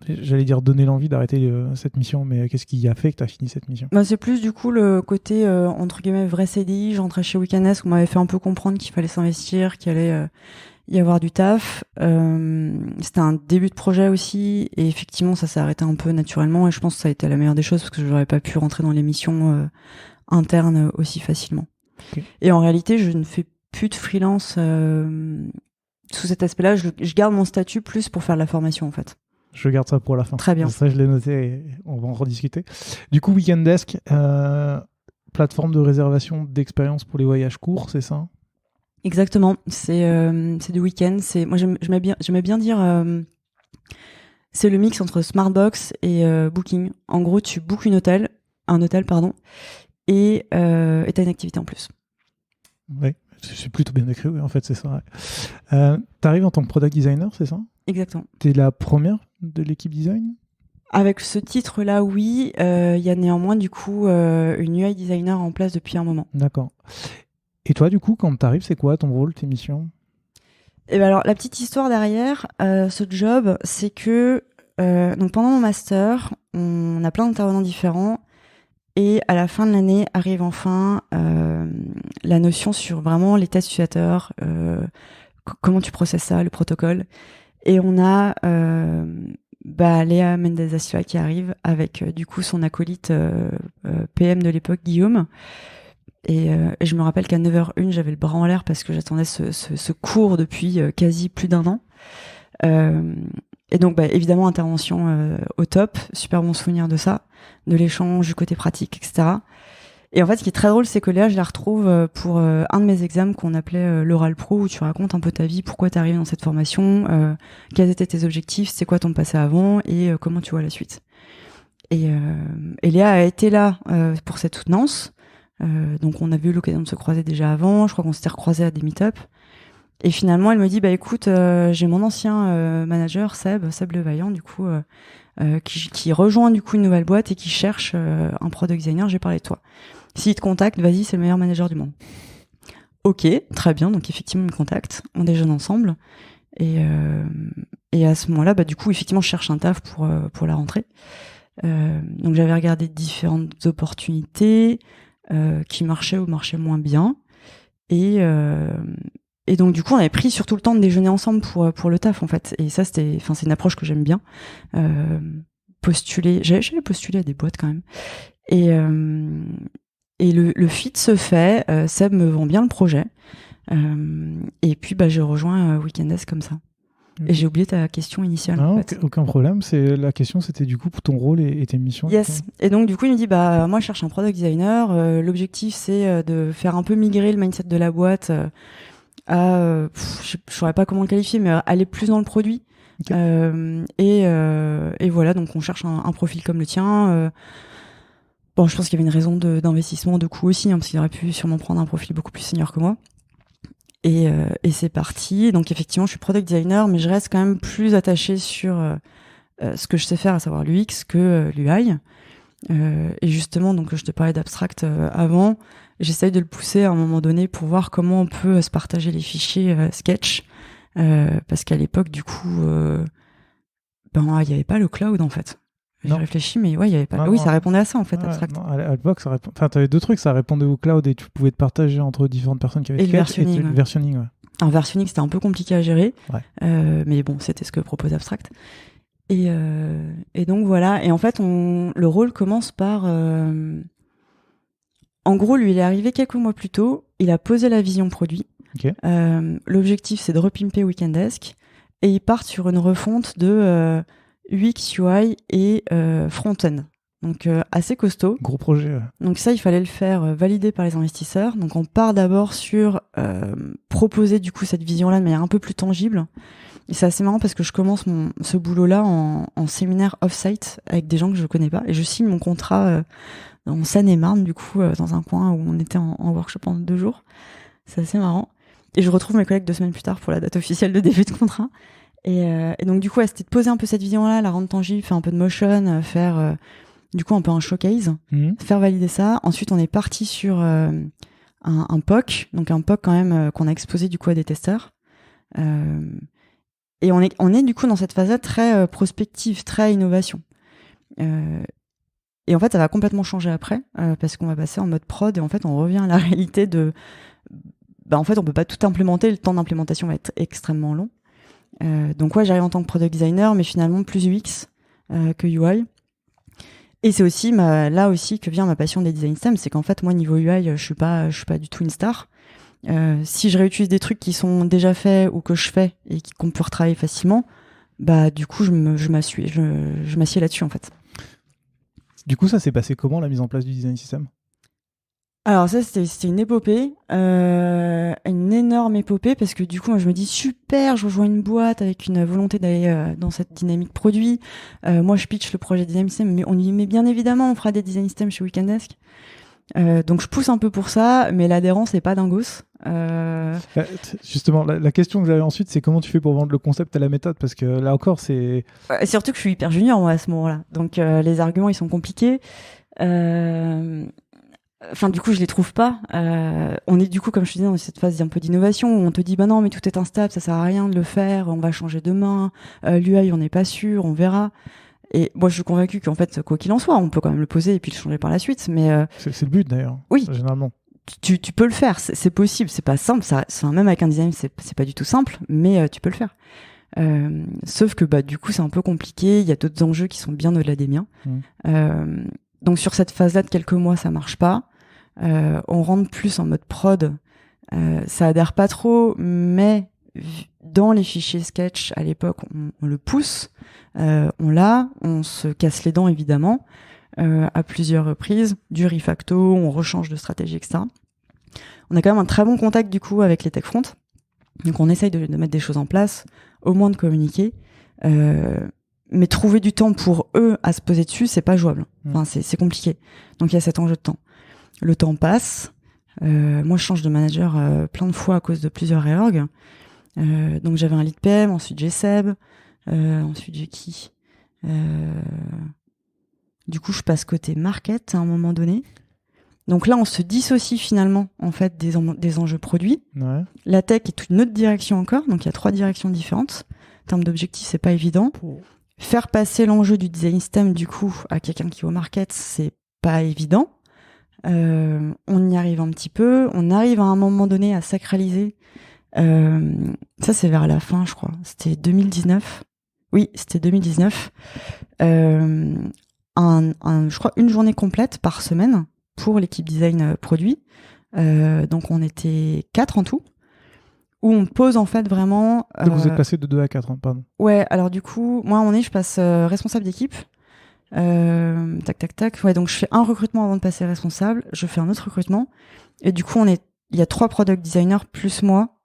A: j'allais dire donner l'envie d'arrêter cette mission, mais qu'est-ce qui a fait que t'as fini cette mission?
B: Bah, c'est plus du coup le côté entre guillemets vrai CDI. J'entrais chez Weekend Desk, on m'avait fait un peu comprendre qu'il fallait s'investir, qu'il allait y avoir du taf. C'était un début de projet aussi, et effectivement ça s'est arrêté un peu naturellement, et je pense que ça a été la meilleure des choses parce que j'aurais pas pu rentrer dans les missions internes aussi facilement.
A: Okay.
B: Et en réalité, je ne fais plus de freelance sous cet aspect-là. Je garde mon statut plus pour faire de la formation en fait.
A: Je garde ça pour la fin.
B: Très bien.
A: Ça, je l'ai noté et on va en rediscuter. Du coup, Weekend Desk, plateforme de réservation d'expérience pour les voyages courts, c'est ça?
B: Exactement. C'est du week-end. Moi, j'aimais bien dire. C'est le mix entre Smartbox et Booking. En gros, tu bookes un hôtel, et t'as une activité en plus.
A: Oui, c'est plutôt bien décrit. Oui, en fait, c'est ça. Ouais. T'arrives en tant que product designer, c'est ça?
B: Exactement.
A: T'es la première de l'équipe design?
B: Avec ce titre-là, oui. Il y a néanmoins, du coup, une UI designer en place depuis un moment.
A: D'accord. Et toi, du coup, quand t'arrives, c'est quoi ton rôle, tes missions?
B: Et ben alors, la petite histoire derrière ce job, c'est que donc pendant mon master, on a plein d'intervenants différents, et à la fin de l'année arrive enfin la notion sur vraiment les tests utilisateurs, comment tu processes ça, le protocole. Et on a Léa Mendez da Silva qui arrive avec du coup son acolyte PM de l'époque, Guillaume. Et je me rappelle qu'à 9h01, j'avais le bras en l'air parce que j'attendais ce cours depuis quasi plus d'un an. Et donc, évidemment, intervention au top. Super bon souvenir de ça, de l'échange, du côté pratique, etc. Et en fait, ce qui est très drôle, c'est que Léa, je la retrouve pour un de mes examens qu'on appelait l'oral pro, où tu racontes un peu ta vie, pourquoi tu arrives dans cette formation, quels étaient tes objectifs, c'est quoi ton passé avant, et comment tu vois la suite. Et Léa a été là pour cette soutenance. Donc on avait eu l'occasion de se croiser déjà avant, je crois qu'on s'était recroisés à des meet-up, et finalement elle me dit écoute, j'ai mon ancien manager Seb Levaillant du coup qui rejoint du coup une nouvelle boîte et qui cherche un product designer, j'ai parlé de toi, s'il te contacte, vas-y, c'est le meilleur manager du monde. Ok, très bien, donc effectivement il me contacte, on déjeune ensemble, et à ce moment-là du coup effectivement je cherche un taf pour la rentrée. Donc j'avais regardé différentes opportunités qui marchait ou marchait moins bien, et donc du coup on avait pris surtout le temps de déjeuner ensemble pour le taf en fait, et ça c'est une approche que j'aime bien. J'avais postulé à des boîtes quand même, et le fit se fait. Seb me vend bien le projet, et puis j'ai rejoint Weekend Desk comme ça. Et j'ai oublié ta question initiale.
A: Non,
B: en fait.
A: Aucun problème. La question, c'était du coup pour ton rôle et tes missions.
B: Yes. Et donc, du coup, il me dit, moi, je cherche un product designer. L'objectif, c'est de faire un peu migrer le mindset de la boîte à, je saurais pas comment le qualifier, mais aller plus dans le produit. Okay. Et voilà, donc on cherche un profil comme le tien. Je pense qu'il y avait une raison d'investissement, de coût aussi, parce qu'il aurait pu sûrement prendre un profil beaucoup plus senior que moi. Et c'est parti. Donc effectivement, je suis product designer, mais je reste quand même plus attachée sur ce que je sais faire, à savoir l'UX, que l'UI. Et justement, donc je te parlais d'abstract avant. J'essaye de le pousser à un moment donné pour voir comment on peut se partager les fichiers Sketch, parce qu'à l'époque, du coup, il n'y avait pas le cloud en fait. J'ai réfléchi, mais ouais, il y avait pas. Oui, ça répondait à ça en fait, abstract.
A: Non, à l'époque, t'avais deux trucs, ça répondait au cloud et tu pouvais te partager entre différentes personnes qui avaient
B: et Sketch,
A: et le versionning. Ouais.
B: Alors versionning, c'était un peu compliqué à gérer,
A: ouais.
B: Mais bon, c'était ce que propose abstract. Et donc voilà. Et en fait, le rôle commence par. En gros, lui, il est arrivé quelques mois plus tôt. Il a posé la vision produit.
A: Okay.
B: L'objectif, c'est de repimper Weekend Desk, et il part sur une refonte de UX, UI et front-end. Donc assez costaud.
A: Gros projet. Ouais.
B: Donc ça, il fallait le faire valider par les investisseurs. Donc on part d'abord sur proposer du coup cette vision-là de manière un peu plus tangible. Et c'est assez marrant parce que je commence ce boulot-là en séminaire off-site avec des gens que je connais pas, et je signe mon contrat en Seine-et-Marne, du coup, dans un coin où on était en workshop pendant 2 jours. C'est assez marrant. Et je retrouve mes collègues 2 semaines plus tard pour la date officielle de début de contrat. Et donc du coup, c'était de poser un peu cette vision-là, la rendre tangible, faire un peu de motion, faire du coup un peu un showcase, faire valider ça. Ensuite, on est parti sur un POC, donc un POC quand même qu'on a exposé du coup à des testeurs. Et on est du coup dans cette phase-là très prospective, très innovation. Et en fait, ça va complètement changer après, parce qu'on va passer en mode prod et en fait, on revient à la réalité de, en fait, on peut pas tout implémenter, le temps d'implémentation va être extrêmement long. Donc ouais, j'arrive en tant que product designer, mais finalement plus UX que UI. Et c'est aussi là aussi que vient ma passion des design systems, c'est qu'en fait, moi, niveau UI, je suis pas du tout une star. Si je réutilise des trucs qui sont déjà faits ou que je fais et qu'on peut retravailler facilement, du coup, je m'assieds là-dessus, en fait.
A: Du coup, ça s'est passé comment, la mise en place du design system ?
B: Alors ça, c'était une épopée, une énorme épopée, parce que du coup, moi, je me dis, super, je rejoins une boîte avec une volonté d'aller dans cette dynamique produit. Moi, je pitch le projet design system, mais on y met bien évidemment, on fera des design systems chez Weekend Desk. Donc je pousse un peu pour ça, mais l'adhérence n'est pas dingos.
A: Justement, la question que j'avais ensuite, c'est comment tu fais pour vendre le concept à la méthode, parce que là encore, c'est...
B: Surtout que je suis hyper junior, moi, à ce moment-là. Donc les arguments, ils sont compliqués. Enfin, du coup, je les trouve pas. On est du coup, comme je te disais, dans cette phase un peu d'innovation où on te dit, bah non, mais tout est instable, ça sert à rien de le faire, on va changer demain. L'UI, on n'est pas sûr, on verra. Et moi, je suis convaincue qu'en fait, quoi qu'il en soit, on peut quand même le poser et puis le changer par la suite. Mais
A: c'est le but d'ailleurs.
B: Oui.
A: Généralement.
B: Tu peux le faire, c'est possible, c'est pas simple. Même avec un design, c'est pas du tout simple, mais tu peux le faire. Sauf que du coup, c'est un peu compliqué. Il y a d'autres enjeux qui sont bien au-delà des miens. Donc sur cette phase-là de quelques mois, ça marche pas. On rentre plus en mode prod. Ça adhère pas trop, mais dans les fichiers sketch à l'époque, on le pousse. On se casse les dents évidemment à plusieurs reprises, du refacto, on rechange de stratégie, etc. On a quand même un très bon contact du coup avec les tech front, donc on essaye de mettre des choses en place, au moins de communiquer, mais trouver du temps pour eux à se poser dessus, c'est pas jouable. Enfin, c'est compliqué. Donc il y a cet enjeu de temps. Le temps passe. Moi, je change de manager plein de fois à cause de plusieurs réorgs. Donc j'avais un lead PM, ensuite j'ai Seb, ensuite j'ai qui Du coup, je passe côté market à un moment donné. Donc là, on se dissocie finalement en fait des enjeux produits.
A: Ouais.
B: La tech est une autre direction encore, donc il y a 3 directions différentes. En termes d'objectifs, c'est pas évident. Faire passer l'enjeu du design system du coup à quelqu'un qui est au market, c'est pas évident. On y arrive un petit peu. On arrive à un moment donné à sacraliser. Ça, c'est vers la fin, je crois. C'était 2019. Oui, c'était 2019. Je crois une journée complète par semaine pour l'équipe design produit. Donc on était 4 en tout, où on pose en fait vraiment...
A: Donc vous êtes passé de 2 à 4, hein, pardon.
B: Ouais, alors du coup, moi je passe responsable d'équipe. Tac. Ouais, donc je fais un recrutement avant de passer responsable, je fais un autre recrutement, et du coup il y a 3 product designers plus moi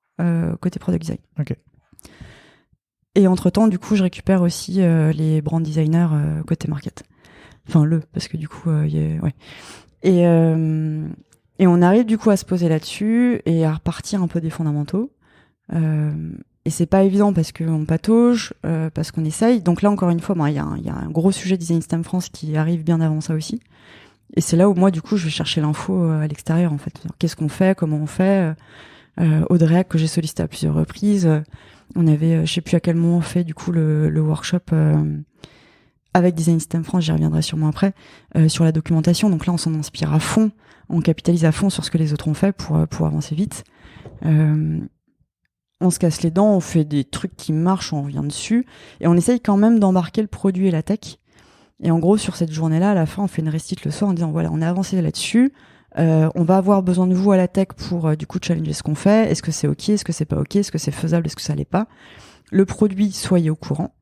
B: côté product design.
A: Ok.
B: Et entre-temps, du coup, je récupère aussi les brand designers côté market. Enfin, parce que du coup, ouais. Et on arrive du coup à se poser là-dessus et à repartir un peu des fondamentaux. Et c'est pas évident parce qu'on patauge, parce qu'on essaye. Donc là, encore une fois, il y a un gros sujet Design System France qui arrive bien avant ça aussi. Et c'est là où moi, du coup, je vais chercher l'info à l'extérieur, en fait. Qu'est-ce qu'on fait, comment on fait. Audrey, que j'ai sollicité à plusieurs reprises. On avait, je sais plus à quel moment on fait, du coup, le workshop avec Design System France, j'y reviendrai sûrement après, sur la documentation. Donc là, on s'en inspire à fond, on capitalise à fond sur ce que les autres ont fait pour avancer vite. On se casse les dents, on fait des trucs qui marchent, on revient dessus, et on essaye quand même d'embarquer le produit et la tech. Et en gros, sur cette journée-là, à la fin, on fait une récite le soir en disant, voilà, on a avancé là-dessus, on va avoir besoin de vous à la tech pour, du coup, challenger ce qu'on fait. Est-ce que c'est OK? Est-ce que c'est pas OK? Est-ce que c'est faisable? Est-ce que ça l'est pas? Le produit, soyez au courant.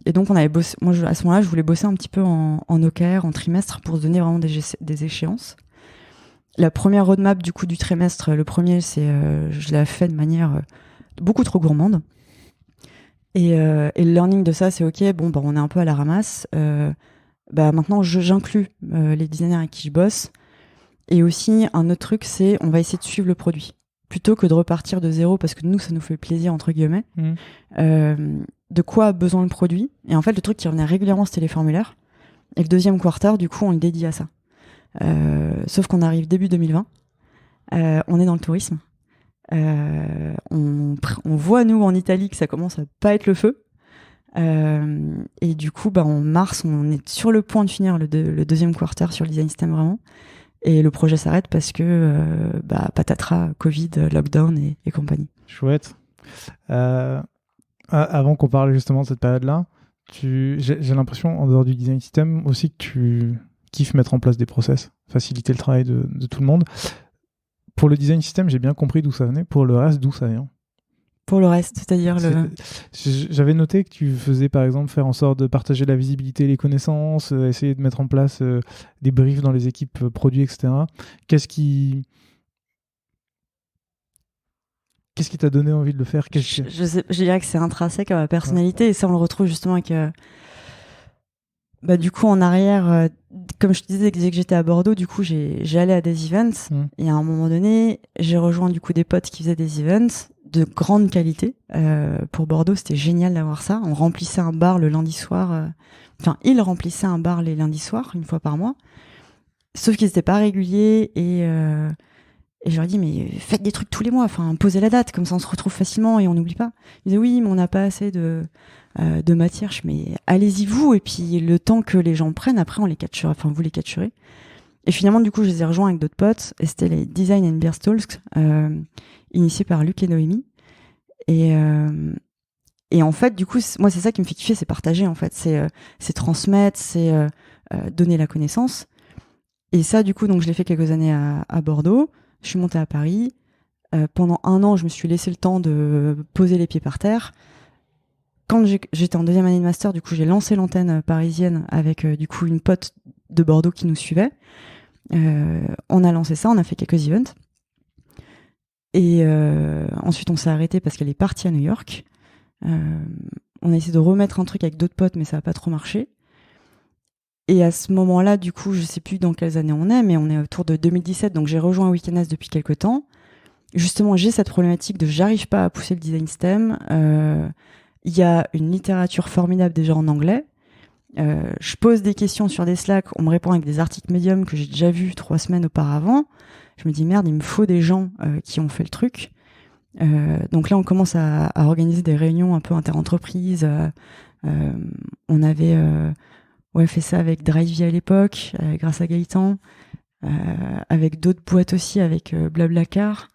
B: Et donc, on avait bossé, moi, à ce moment-là, je voulais bosser un petit peu en OKR, en trimestre, pour se donner vraiment des échéances. La première roadmap, du coup, du trimestre, le premier, je l'ai fait de manière beaucoup trop gourmande. Et le learning de ça, c'est OK, on est un peu à la ramasse. Maintenant, j'inclus les designers avec qui je bosse. Et aussi, un autre truc, c'est on va essayer de suivre le produit. plutôt que de repartir de zéro, parce que nous, ça nous fait plaisir, entre guillemets, de quoi a besoin le produit. Et en fait, le truc qui revenait régulièrement, c'était les formulaires. Et le deuxième quarter, du coup, on le dédie à ça. Sauf qu'on arrive début 2020. On est dans le tourisme. On voit, nous, en Italie, que ça commence à pas être le feu. Et du coup, en mars, on est sur le point de finir le deuxième quarter sur le design system, vraiment. Et le projet s'arrête parce que patatras, Covid, lockdown et compagnie.
A: Chouette. Avant qu'on parle justement de cette période-là, j'ai l'impression, en dehors du design system, aussi que tu kiffes mettre en place des process, faciliter le travail de tout le monde. Pour le design system, j'ai bien compris d'où ça venait. Pour le reste, d'où ça vient?
B: Pour le reste, c'est-à-dire
A: J'avais noté que tu faisais, par exemple, faire en sorte de partager la visibilité et les connaissances, essayer de mettre en place des briefs dans les équipes produits, etc. Qu'est-ce qui t'a donné envie de le faire?
B: Je dirais que c'est intrinsèque à ma personnalité, et ça, on le retrouve justement avec... du coup, en arrière, comme je te disais, dès que j'étais à Bordeaux, du coup, j'allais à des events. Et à un moment donné, j'ai rejoint du coup des potes qui faisaient des events de grande qualité. Pour Bordeaux, c'était génial d'avoir ça. On remplissait un bar le lundi soir. Ils remplissaient un bar les lundis soirs, une fois par mois. Sauf qu'ils n'étaient pas réguliers et je leur ai dit, mais faites des trucs tous les mois. Posez la date, comme ça on se retrouve facilement et on n'oublie pas. Ils disaient, oui, mais on n'a pas assez de matière. Mais allez-y vous, et puis le temps que les gens prennent, après on les capture, vous les capturez. Et finalement, du coup, je les ai rejoints avec d'autres potes, et c'était les Design and Beer Stalls, initiés par Luc et Noémie. Et en fait, du coup, moi, c'est ça qui me fait kiffer, c'est partager, en fait. C'est transmettre, c'est donner la connaissance. Et ça, du coup, donc, je l'ai fait quelques années à Bordeaux. Je suis montée à Paris. Pendant 1 an, je me suis laissé le temps de poser les pieds par terre. Quand j'étais en 2e année de master, du coup, j'ai lancé l'antenne parisienne avec, du coup, une pote de Bordeaux qui nous suivait. On a lancé ça, on a fait quelques events. Et ensuite, on s'est arrêté parce qu'elle est partie à New York. On a essayé de remettre un truc avec d'autres potes, mais ça n'a pas trop marché. Et à ce moment-là, du coup, je sais plus dans quelles années on est, mais on est autour de 2017, donc j'ai rejoint Weekend depuis quelques temps. Justement, j'ai cette problématique de j'arrive pas à pousser le design STEM. Il y a une littérature formidable déjà en anglais. Je pose des questions sur des Slack, on me répond avec des articles Medium que j'ai déjà vus 3 semaines auparavant. Je me dis merde, il me faut des gens qui ont fait le truc. Donc là, on commence à organiser des réunions un peu interentreprises. On avait fait ça avec Drivey à l'époque, grâce à Gaëtan, avec d'autres boîtes aussi, avec Blablacar.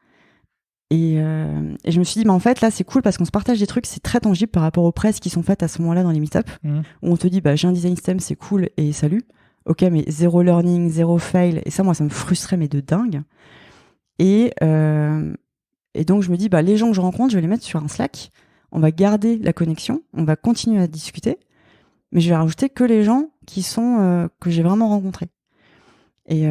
B: Et je me suis dit, en fait, là, c'est cool parce qu'on se partage des trucs, c'est très tangible par rapport aux presses qui sont faites à ce moment-là dans les meet-up, où on te dit, j'ai un design STEM, c'est cool, et salut. Ok, mais zéro learning, zéro fail. Et ça, moi, ça me frustrait, mais de dingue. Et donc, je me dis, les gens que je rencontre, je vais les mettre sur un Slack. On va garder la connexion, on va continuer à discuter, mais je vais rajouter que les gens qui sont que j'ai vraiment rencontrés. Et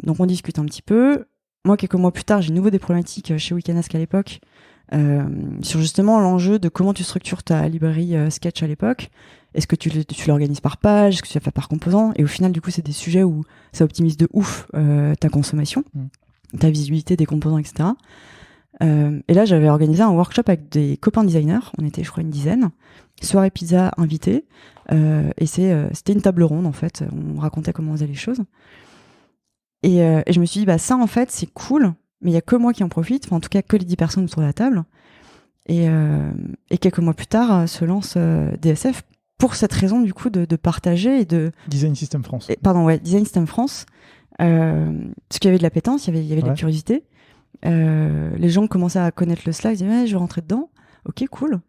B: donc, on discute un petit peu. Moi, quelques mois plus tard, j'ai de nouveau des problématiques chez Weekend à l'époque sur justement l'enjeu de comment tu structures ta librairie Sketch à l'époque. Est-ce que tu l'organises par page? Est-ce que tu la fais par composant? Et au final, du coup, c'est des sujets où ça optimise de ouf ta consommation, ta visibilité des composants, etc. Et là, j'avais organisé un workshop avec des copains designers. On était, je crois, une dizaine. Soirée pizza invitée. Et c'était une table ronde, en fait. On racontait comment on faisait les choses. Et je me suis dit, ça, en fait, c'est cool, mais il y a que moi qui en profite. Enfin, en tout cas, que les 10 personnes autour de la table. Et quelques mois plus tard, se lance DSF pour cette raison, du coup, de partager et de...
A: Design System France.
B: Design System France. Parce qu'il y avait de l'appétence, il y avait de la curiosité. Les gens commençaient à connaître le Slack, ils disaient, je vais rentrer dedans. Ok, cool.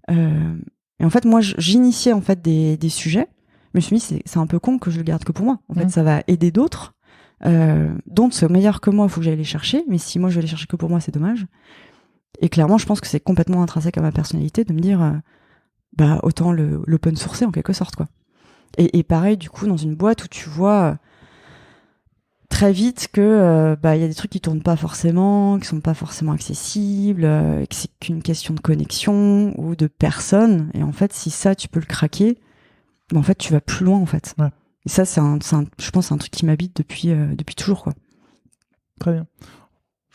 B: Et en fait, moi, j'initiais en fait des sujets. Mais je me suis dit, c'est un peu con que je le garde que pour moi. En fait, ça va aider d'autres. Donc, c'est meilleur que moi, il faut que j'aille les chercher. Mais si moi, je vais les chercher que pour moi, c'est dommage. Et clairement, je pense que c'est complètement intrinsèque à ma personnalité de me dire, autant l'open sourcer en quelque sorte, quoi. Et pareil, du coup, dans une boîte où tu vois très vite que y a des trucs qui tournent pas forcément, qui sont pas forcément accessibles, que c'est qu'une question de connexion ou de personne. Et en fait, si ça, tu peux le craquer, en fait, tu vas plus loin, en fait.
A: Ouais.
B: Et ça, je pense, c'est un truc qui m'habite depuis toujours, quoi.
A: Très bien.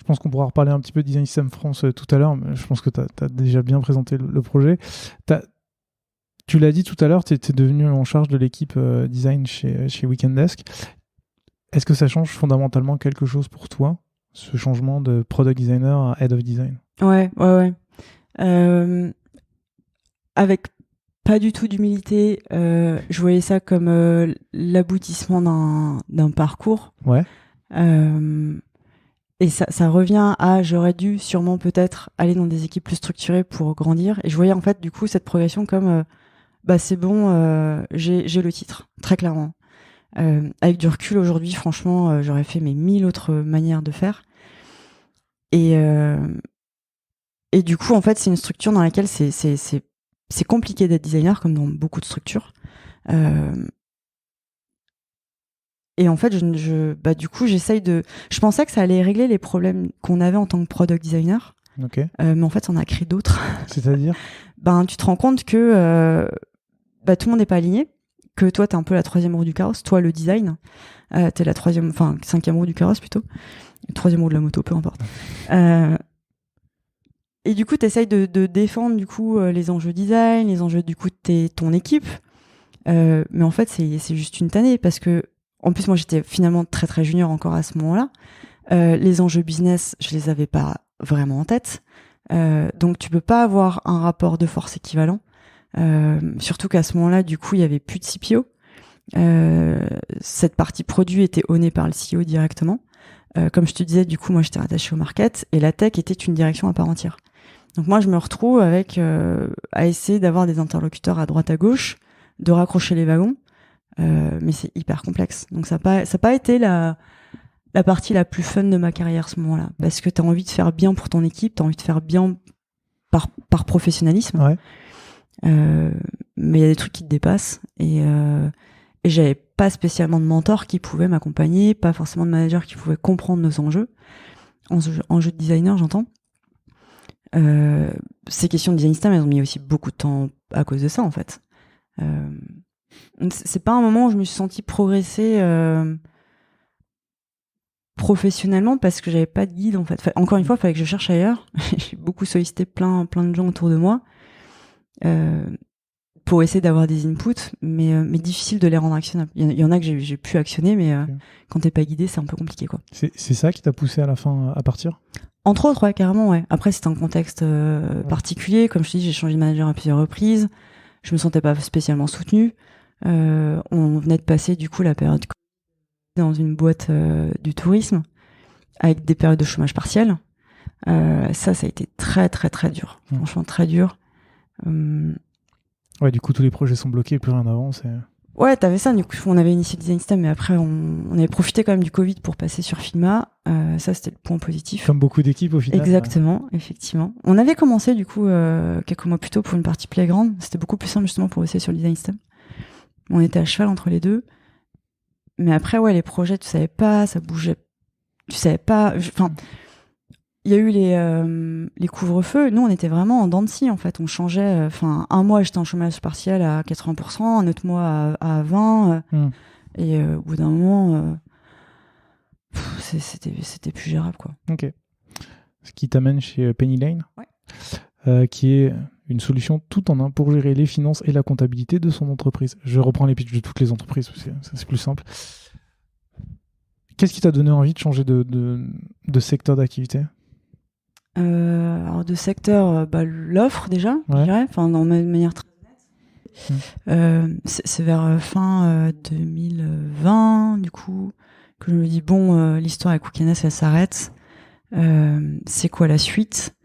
A: Je pense qu'on pourra reparler un petit peu de Design System France tout à l'heure, mais je pense que tu as déjà bien présenté le projet. Tu l'as dit tout à l'heure, tu étais devenu en charge de l'équipe design chez Weekend Desk. Est-ce que ça change fondamentalement quelque chose pour toi, ce changement de product designer à head of design?
B: Ouais. Avec pas du tout d'humilité, je voyais ça comme l'aboutissement d'un parcours.
A: Ouais.
B: Et ça revient à j'aurais dû sûrement peut-être aller dans des équipes plus structurées pour grandir. Et je voyais en fait du coup cette progression comme c'est bon, j'ai le titre, très clairement. Avec du recul aujourd'hui, franchement, j'aurais fait mes 1000 autres manières de faire. Et du coup, en fait, c'est une structure dans laquelle c'est compliqué d'être designer, comme dans beaucoup de structures. Et en fait, du coup, j'essaye de... Je pensais que ça allait régler les problèmes qu'on avait en tant que product designer.
A: Ok.
B: Mais en fait, ça en a créé d'autres.
A: C'est-à-dire?
B: Tu te rends compte que tout le monde n'est pas aligné, que toi, t'es un peu la troisième roue du carrosse, toi, le design, t'es la cinquième roue du carrosse plutôt, troisième roue de la moto, peu importe. Et du coup, t'essayes de défendre du coup les enjeux design, les enjeux du coup de ton équipe, mais en fait, c'est juste une tannée parce que en plus, moi, j'étais finalement très très junior encore à ce moment-là. Les enjeux business, je les avais pas vraiment en tête, donc tu peux pas avoir un rapport de force équivalent. Surtout qu'à ce moment-là, du coup, il y avait plus de CPO. Cette partie produit était ownée par le CEO directement. Comme je te disais, du coup, moi, j'étais rattachée au market et la tech était une direction à part entière. Donc moi, je me retrouve avec à essayer d'avoir des interlocuteurs à droite à gauche, de raccrocher les wagons, mais c'est hyper complexe. Donc ça n'a pas été la partie la plus fun de ma carrière à ce moment-là, parce que tu as envie de faire bien pour ton équipe, tu as envie de faire bien par professionnalisme.
A: Ouais.
B: Mais il y a des trucs qui te dépassent et j'avais pas spécialement de mentor qui pouvait m'accompagner, pas forcément de manager qui pouvait comprendre nos enjeux en jeu de designer, j'entends. Ces questions de design system, elles ont mis aussi beaucoup de temps à cause de ça en fait. C'est pas un moment où je me suis sentie progresser professionnellement parce que j'avais pas de guide en fait. Encore une fois, il fallait que je cherche ailleurs. J'ai beaucoup sollicité plein de gens autour de moi pour essayer d'avoir des inputs, mais difficile de les rendre actionnables. Il y en a que j'ai pu actionner, mais quand t'es pas guidé, c'est un peu compliqué quoi.
A: C'est ça qui t'a poussé à la fin à partir?
B: Entre autres, ouais, carrément, ouais. Après, c'était un contexte particulier. Comme je te dis, j'ai changé de manager à plusieurs reprises. Je me sentais pas spécialement soutenue. On venait de passer, du coup, la période dans une boîte du tourisme avec des périodes de chômage partiel. Ça a été très, très, très dur. Franchement, très dur.
A: Ouais, du coup, tous les projets sont bloqués, plus rien n'avance.
B: Ouais, t'avais ça. Du coup, on avait initié Design System, mais après, on avait profité quand même du Covid pour passer sur Figma. Ça, c'était le point positif.
A: Comme beaucoup d'équipes, au final.
B: Exactement, effectivement. On avait commencé, du coup, quelques mois plus tôt pour une partie Playground. C'était beaucoup plus simple, justement, pour bosser sur le Design System. On était à cheval entre les deux. Mais après, ouais, les projets, tu savais pas, ça bougeait. Tu savais pas. Enfin, il y a eu les couvre-feux. Nous, on était vraiment en dents de scie, en fait. On changeait. Un mois, j'étais en chômage partiel à 80%, un autre mois à 20%. Et au bout d'un moment, c'était plus gérable, quoi.
A: Ok. Ce qui t'amène chez Penny Lane, qui est une solution tout en un pour gérer les finances et la comptabilité de son entreprise. Je reprends les pitchs de toutes les entreprises, c'est plus simple. Qu'est-ce qui t'a donné envie de changer de secteur d'activité?
B: Alors de secteur, l'offre déjà, je dirais, de manière très honnête. C'est vers fin 2020, du coup, que je me dis bon, l'histoire avec Weekend Desk, elle s'arrête. C'est quoi la suite?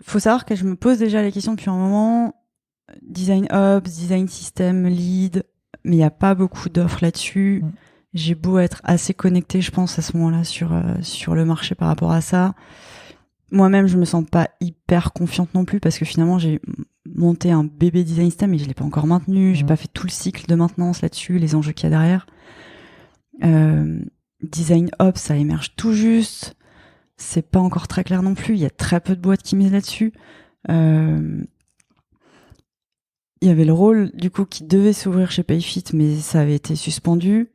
B: Faut savoir que je me pose déjà les questions depuis un moment. Design Ops, Design System, Lead, mais il n'y a pas beaucoup d'offres là-dessus. J'ai beau être assez connectée, je pense, à ce moment-là sur le marché par rapport à ça. Moi-même, je me sens pas hyper confiante non plus parce que finalement, j'ai monté un bébé Design System mais je l'ai pas encore maintenu. J'ai pas fait tout le cycle de maintenance là-dessus, les enjeux qu'il y a derrière. Design Ops, ça émerge tout juste. C'est pas encore très clair non plus. Il y a très peu de boîtes qui misent là-dessus. Il y avait le rôle, du coup, qui devait s'ouvrir chez Payfit, mais ça avait été suspendu.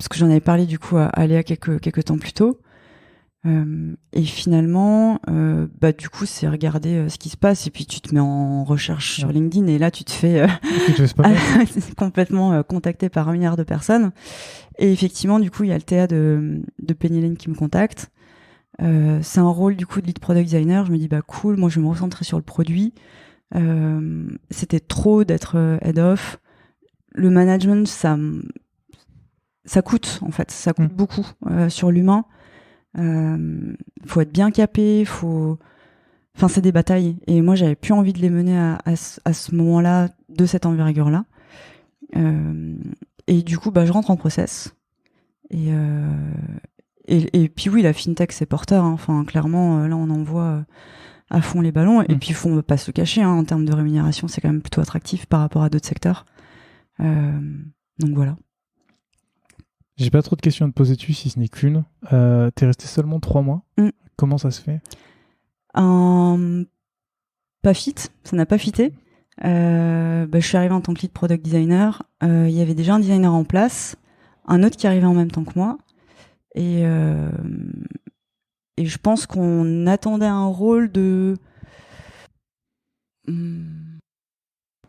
B: parce que j'en avais parlé du coup à Léa quelques temps plus tôt. Et finalement, du coup, c'est regarder ce qui se passe et puis tu te mets en recherche sur LinkedIn et là, tu te fais complètement contacté par 1 milliard de personnes. Et effectivement, du coup, il y a le TA de Penny Lane qui me contacte. C'est un rôle du coup de lead product designer. Je me dis cool, moi je vais me recentrer sur le produit. C'était trop d'être head of. Le management, ça coûte en fait, ça coûte beaucoup sur l'humain. Faut être bien capé, c'est des batailles et moi j'avais plus envie de les mener à ce moment-là de cette envergure-là. Et du coup je rentre en process et puis oui, la fintech c'est porteur, hein. Enfin clairement là on envoie à fond les ballons et puis faut pas se le cacher, hein, en termes de rémunération c'est quand même plutôt attractif par rapport à d'autres secteurs. Donc voilà.
A: J'ai pas trop de questions à te poser dessus, si ce n'est qu'une. T'es resté seulement 3 mois. Comment ça se fait ?
B: Pas fit, ça n'a pas fité. Je suis arrivée en tant que lead product designer. Il y avait déjà un designer en place, un autre qui arrivait en même temps que moi. Et je pense qu'on attendait un rôle de...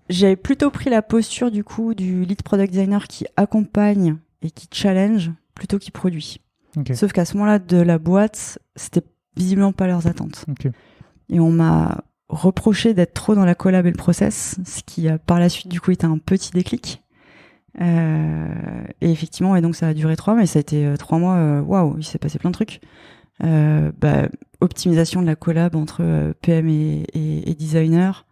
B: J'avais plutôt pris la posture du coup du lead product designer qui accompagne et qui challenge plutôt qui produit.
A: Okay.
B: Sauf qu'à ce moment-là de la boîte, c'était visiblement pas leurs attentes.
A: Okay.
B: Et on m'a reproché d'être trop dans la collab et le process, ce qui par la suite du coup était un petit déclic. Et effectivement, et donc ça a duré 3 mois, mais ça a été 3 mois, waouh, il s'est passé plein de trucs. Optimisation de la collab entre PM et designer.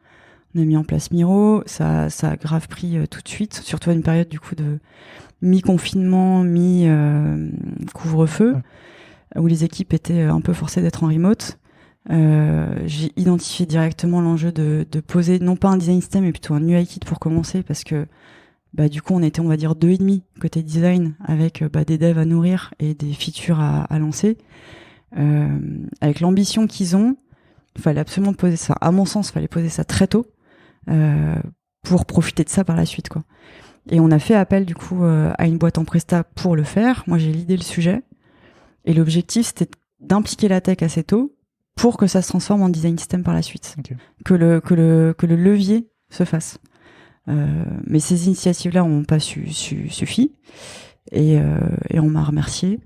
B: On a mis en place Miro, ça a grave pris tout de suite, surtout à une période du coup de mi-confinement, mi-couvre-feu, où les équipes étaient un peu forcées d'être en remote. J'ai identifié directement l'enjeu de poser non pas un design system, mais plutôt un UI kit pour commencer, parce que du coup on était, on va dire, 2,5 côté design, avec des devs à nourrir et des features à lancer. Avec l'ambition qu'ils ont, il fallait absolument poser ça. À mon sens, il fallait poser ça très tôt pour profiter de ça par la suite, quoi. Et on a fait appel du coup à une boîte en presta pour le faire. Moi, j'ai l'idée, le sujet, et l'objectif c'était d'impliquer la tech assez tôt pour que ça se transforme en design system par la suite,
A: okay.
B: que le levier se fasse. Mais ces initiatives-là n'ont pas suffi, et on m'a remercié.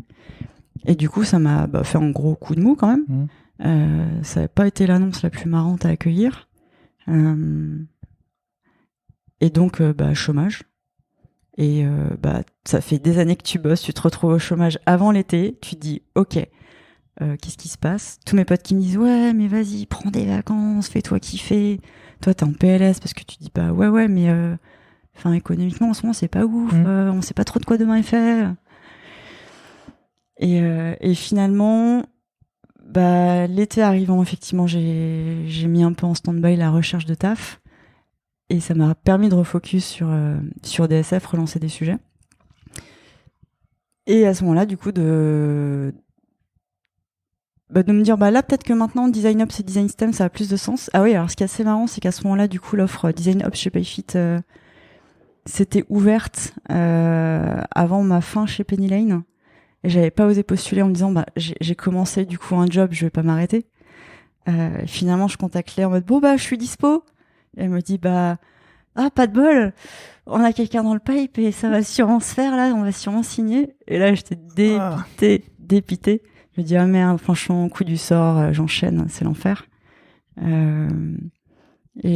B: Et du coup, ça m'a fait un gros coup de mou quand même. Ça n'a pas été l'annonce la plus marrante à accueillir. Et donc, chômage. Et ça fait des années que tu bosses, tu te retrouves au chômage avant l'été, tu te dis, ok, qu'est-ce qui se passe ? Tous mes potes qui me disent, ouais, mais vas-y, prends des vacances, fais-toi kiffer. Toi, t'es en PLS parce que tu dis, ouais, mais économiquement, en ce moment, c'est pas ouf, on sait pas trop de quoi demain est fait. Et finalement, l'été arrivant, effectivement, j'ai mis un peu en stand-by la recherche de taf. Et ça m'a permis de refocus sur DSF, relancer des sujets. Et à ce moment-là, du coup, de me dire, là, peut-être que maintenant, Design Ops et Design System, ça a plus de sens. Ah oui, alors ce qui est assez marrant, c'est qu'à ce moment-là, du coup, l'offre Design Ops chez Payfit s'était ouverte avant ma fin chez Penny Lane. Et j'avais pas osé postuler en me disant, j'ai commencé, du coup, un job, je vais pas m'arrêter. Finalement, je contacte Léa en mode, je suis dispo. Et elle me dit, pas de bol, on a quelqu'un dans le pipe et ça va sûrement se faire, là, on va sûrement signer. Et là, j'étais dépitée. Je me dis, merde, franchement, coup du sort, j'enchaîne, c'est l'enfer. Et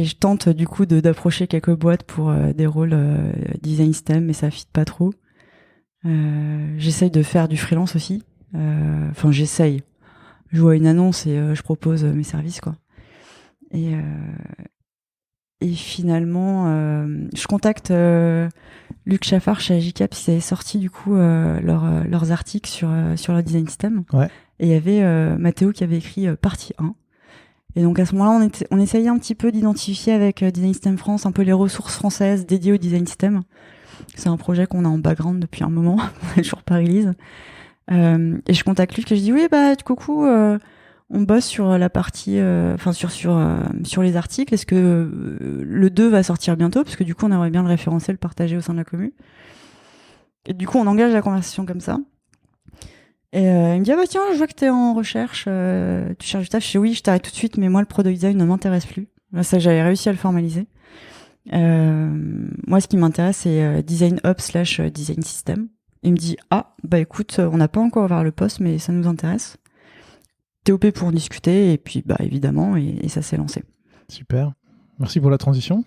B: je tente, du coup, d'approcher quelques boîtes pour des rôles design system, mais ça fit pas trop. J'essaye de faire du freelance aussi. J'essaye. Je vois une annonce et je propose mes services, quoi. Et finalement, je contacte Luc Chaffard chez Agicap, ils avaient sorti du coup leurs articles sur leur design system.
A: Ouais.
B: Et il y avait Mathéo qui avait écrit partie 1. Et donc à ce moment-là, on essayait un petit peu d'identifier avec Design System France un peu les ressources françaises dédiées au design system. C'est un projet qu'on a en background depuis un moment, on n'est toujours pas release. Et je contacte Luc et je dis oui, coucou, on bosse sur la partie, sur les articles. Est-ce que le 2 va sortir bientôt ? Parce que du coup, on aimerait bien le référencer, le partager au sein de la commu. Et du coup, on engage la conversation comme ça. Et il me dit, ah bah tiens, je vois que t'es en recherche, tu cherches du taf. Je dis, oui, je t'arrête tout de suite, mais moi, le product design ne m'intéresse plus. Là, ça, j'avais réussi à le formaliser. Moi, ce qui m'intéresse, c'est design ops / design system. Il me dit, ah, bah écoute, on n'a pas encore ouvert le poste, mais ça nous intéresse. TOP pour en discuter, et puis, bah évidemment, et ça s'est lancé.
A: Super. Merci pour la transition.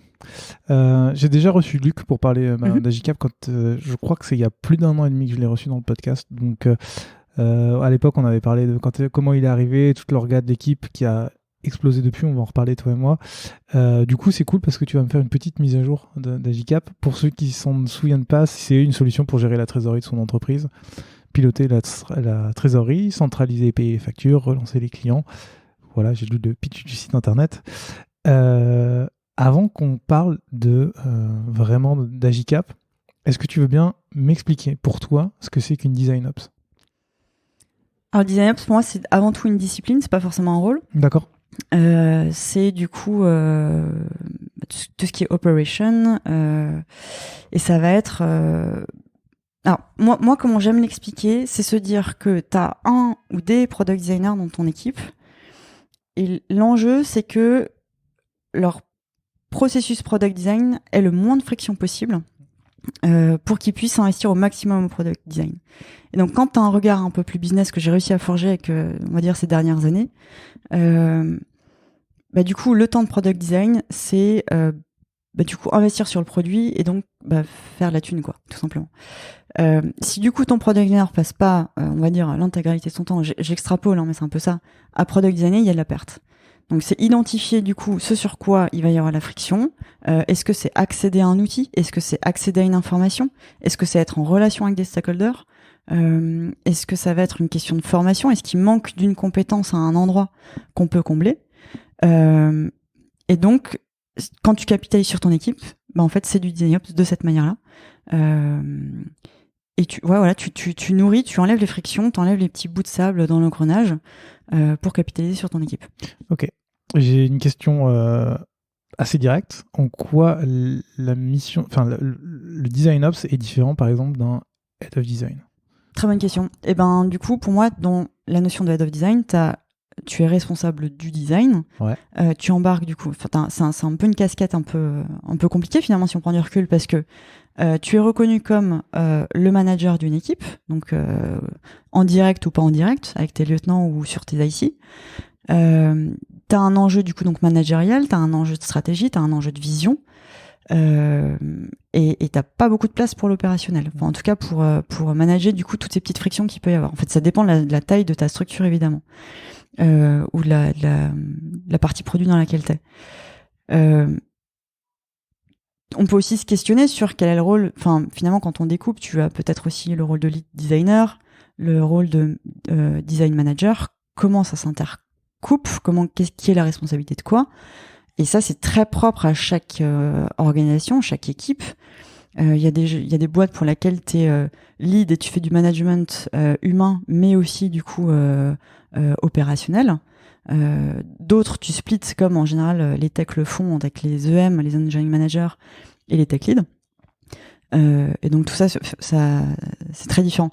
A: J'ai déjà reçu Luc pour parler d'Agicap quand je crois que c'est il y a plus d'1 an et demi que je l'ai reçu dans le podcast. Donc à l'époque, on avait parlé de comment il est arrivé, toute l'orga de l'équipe qui a explosé depuis. On va en reparler toi et moi. Du coup, c'est cool parce que tu vas me faire une petite mise à jour d'Agicap. Pour ceux qui s'en souviennent pas, c'est une solution pour gérer la trésorerie de son entreprise, piloter la trésorerie, centraliser et payer les factures, relancer les clients. Voilà, j'ai lu le pitch du site internet. Avant qu'on parle vraiment d'Agicap, est-ce que tu veux bien m'expliquer pour toi ce que c'est qu'une design ops?
B: Alors, design ops, pour moi, c'est avant tout une discipline, c'est pas forcément un rôle.
A: D'accord.
B: C'est du coup tout ce qui est operation, et ça va être... Alors, moi, comment j'aime l'expliquer, c'est se dire que tu as un ou des product designers dans ton équipe, et l'enjeu, c'est que leur processus product design ait le moins de friction possible pour qu'ils puissent investir au maximum au product design. Et donc, quand tu as un regard un peu plus business que j'ai réussi à forger avec, on va dire, ces dernières années, du coup, le temps de product design, c'est du coup investir sur le produit et donc faire la thune, quoi, tout simplement. Si du coup ton product designer passe pas, on va dire, l'intégralité de son temps, j'extrapole, hein, mais c'est un peu ça, à product designer, il y a de la perte. Donc c'est identifier du coup ce sur quoi il va y avoir la friction. Est-ce que c'est accéder à un outil? Est-ce que c'est accéder à une information? Est-ce que c'est être en relation avec des stakeholders? Est-ce que ça va être une question de formation? Est-ce qu'il manque d'une compétence à un endroit qu'on peut combler? Et donc, quand tu capitalises sur ton équipe, en fait, c'est du design ops de cette manière-là. Et tu nourris, tu enlèves les frictions, tu enlèves les petits bouts de sable dans l'engrenage pour capitaliser sur ton équipe.
A: Ok. J'ai une question assez directe. En quoi la mission, le design ops est différent, par exemple, d'un head of design?
B: Très bonne question. Et du coup, pour moi, dans la notion de head of design, tu es responsable du design.
A: Ouais.
B: Tu embarques du coup. C'est un peu une casquette un peu compliquée finalement si on prend du recul parce que tu es reconnu comme le manager d'une équipe, donc en direct ou pas en direct, avec tes lieutenants ou sur tes IC. T'as un enjeu du coup donc managérial, t'as un enjeu de stratégie, t'as un enjeu de vision. Et t'as pas beaucoup de place pour l'opérationnel. Enfin, en tout cas pour manager du coup toutes ces petites frictions qu'il peut y avoir. En fait, ça dépend de la taille de ta structure évidemment, ou de la partie produit dans laquelle t'es. On peut aussi se questionner sur quel est le rôle. Enfin, finalement, quand on découpe, tu as peut-être aussi le rôle de lead designer, le rôle de design manager. Comment ça s'intercoupe? Qui est la responsabilité de quoi? Et ça, c'est très propre à chaque organisation, chaque équipe. Il y a des boîtes pour lesquelles tu es lead et tu fais du management humain, mais aussi du coup opérationnel. D'autres, tu splits comme en général les techs le font avec les EM, les engineering managers et les tech leads. Et donc tout ça, c'est très différent.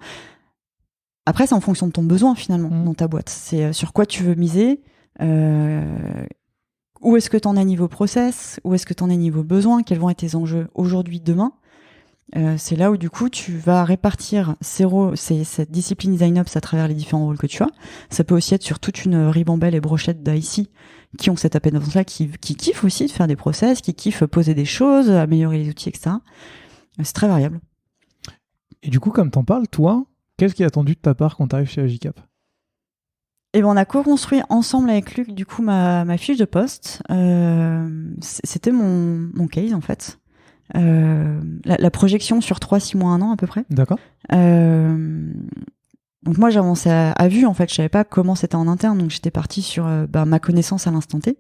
B: Après, c'est en fonction de ton besoin finalement dans ta boîte. C'est sur quoi tu veux miser. Où est-ce que tu en es niveau process? Où est-ce que tu en es niveau besoin? Quels vont être tes enjeux aujourd'hui, demain? C'est là où du coup tu vas répartir cette discipline design ops à travers les différents rôles que tu as. Ça peut aussi être sur toute une ribambelle et brochette d'IC qui ont cette appétence-là, qui kiffent aussi de faire des process, qui kiffent poser des choses, améliorer les outils, etc. C'est très variable.
A: Et du coup, comme t'en parles, toi, qu'est-ce qui est attendu de ta part quand t'arrives chez Agicap?
B: Et on a co-construit ensemble avec Luc du coup ma fiche de poste. C'était mon case en fait. La projection sur 3-6 mois, 1 an à peu près.
A: D'accord.
B: Donc moi j'avançais à vue en fait, je savais pas comment c'était en interne, donc j'étais partie sur ma connaissance à l'instant T.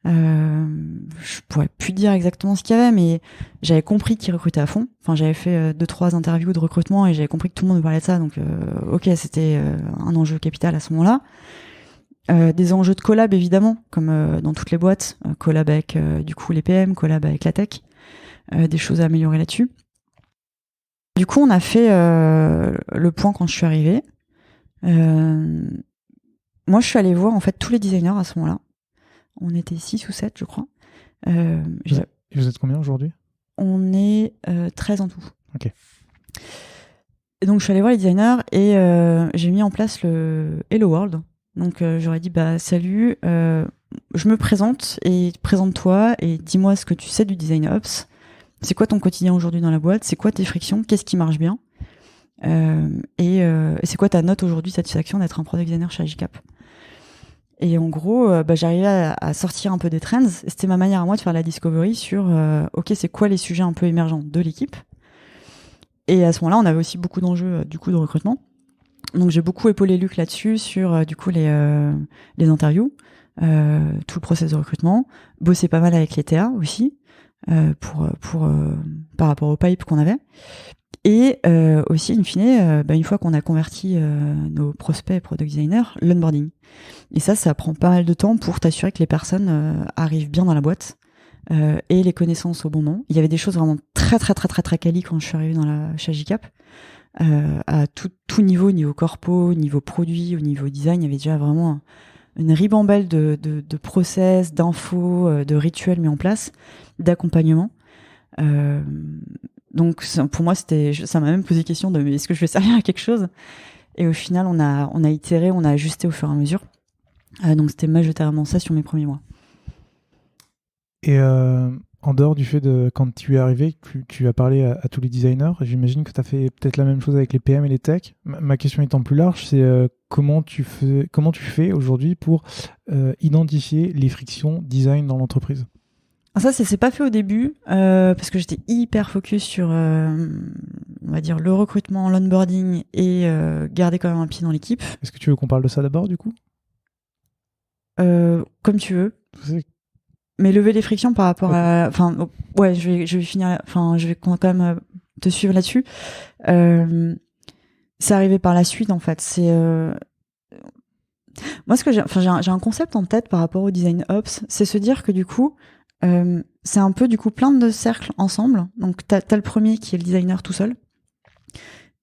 B: Je pourrais plus dire exactement ce qu'il y avait, mais j'avais compris qu'ils recrutaient à fond. Enfin, j'avais fait 2-3 interviews de recrutement et j'avais compris que tout le monde me parlait de ça, donc ok, c'était un enjeu capital à ce moment-là. Des enjeux de collab évidemment, comme dans toutes les boîtes, collab avec du coup les PM, collab avec la tech, des choses à améliorer là-dessus. Du coup, on a fait le point quand je suis arrivée. Moi, je suis allée voir en fait tous les designers à ce moment-là. On était 6 ou 7, je crois.
A: Vous êtes combien aujourd'hui ?
B: On est 13 en tout.
A: Ok.
B: Et donc, je suis allée voir les designers et j'ai mis en place le Hello World. Donc, j'aurais dit, salut, je me présente et présente-toi et dis-moi ce que tu sais du Design Ops. C'est quoi ton quotidien aujourd'hui dans la boîte ? C'est quoi tes frictions ? Qu'est-ce qui marche bien ? Et c'est quoi ta note aujourd'hui de satisfaction d'être un product designer chez Agicap ? Et en gros, j'arrivais à sortir un peu des trends. C'était ma manière à moi de faire la discovery sur, ok, c'est quoi les sujets un peu émergents de l'équipe ? Et à ce moment-là, on avait aussi beaucoup d'enjeux du coup de recrutement. Donc j'ai beaucoup épaulé Luc là-dessus sur du coup les interviews, tout le process de recrutement. Bossé pas mal avec les TA aussi par rapport au pipe qu'on avait. Et aussi, in fine, une fois qu'on a converti nos prospects et product designers, l'onboarding. Et ça prend pas mal de temps pour t'assurer que les personnes arrivent bien dans la boîte et les connaissances au bon moment. Il y avait des choses vraiment très quali quand je suis arrivée chez Agicap. À tout niveau corpo, niveau produit, au niveau design, il y avait déjà vraiment une ribambelle de process, d'infos, de rituels mis en place, d'accompagnement. Donc pour moi, ça m'a même posé question de est-ce que je vais servir à quelque chose ? Et au final, on a itéré, on a ajusté au fur et à mesure. Donc c'était majoritairement ça sur mes premiers mois.
A: Et en dehors du fait de quand tu es arrivé, tu as parlé à tous les designers, j'imagine que tu as fait peut-être la même chose avec les PM et les techs. Ma question étant plus large, c'est comment tu fais aujourd'hui pour identifier les frictions design dans l'entreprise ?
B: Ça, c'est pas fait au début, parce que j'étais hyper focus sur, on va dire, le recrutement, l'onboarding et garder quand même un pied dans l'équipe.
A: Est-ce que tu veux qu'on parle de ça d'abord, du coup ?
B: Comme tu veux. Mais lever les frictions par rapport à... Enfin, ouais, je vais finir... Enfin, je vais quand même te suivre là-dessus. C'est arrivé par la suite, en fait. C'est... Moi, j'ai un concept en tête par rapport au design ops, c'est se dire que du coup... c'est un peu du coup plein de cercles ensemble. Donc t'as le premier qui est le designer tout seul.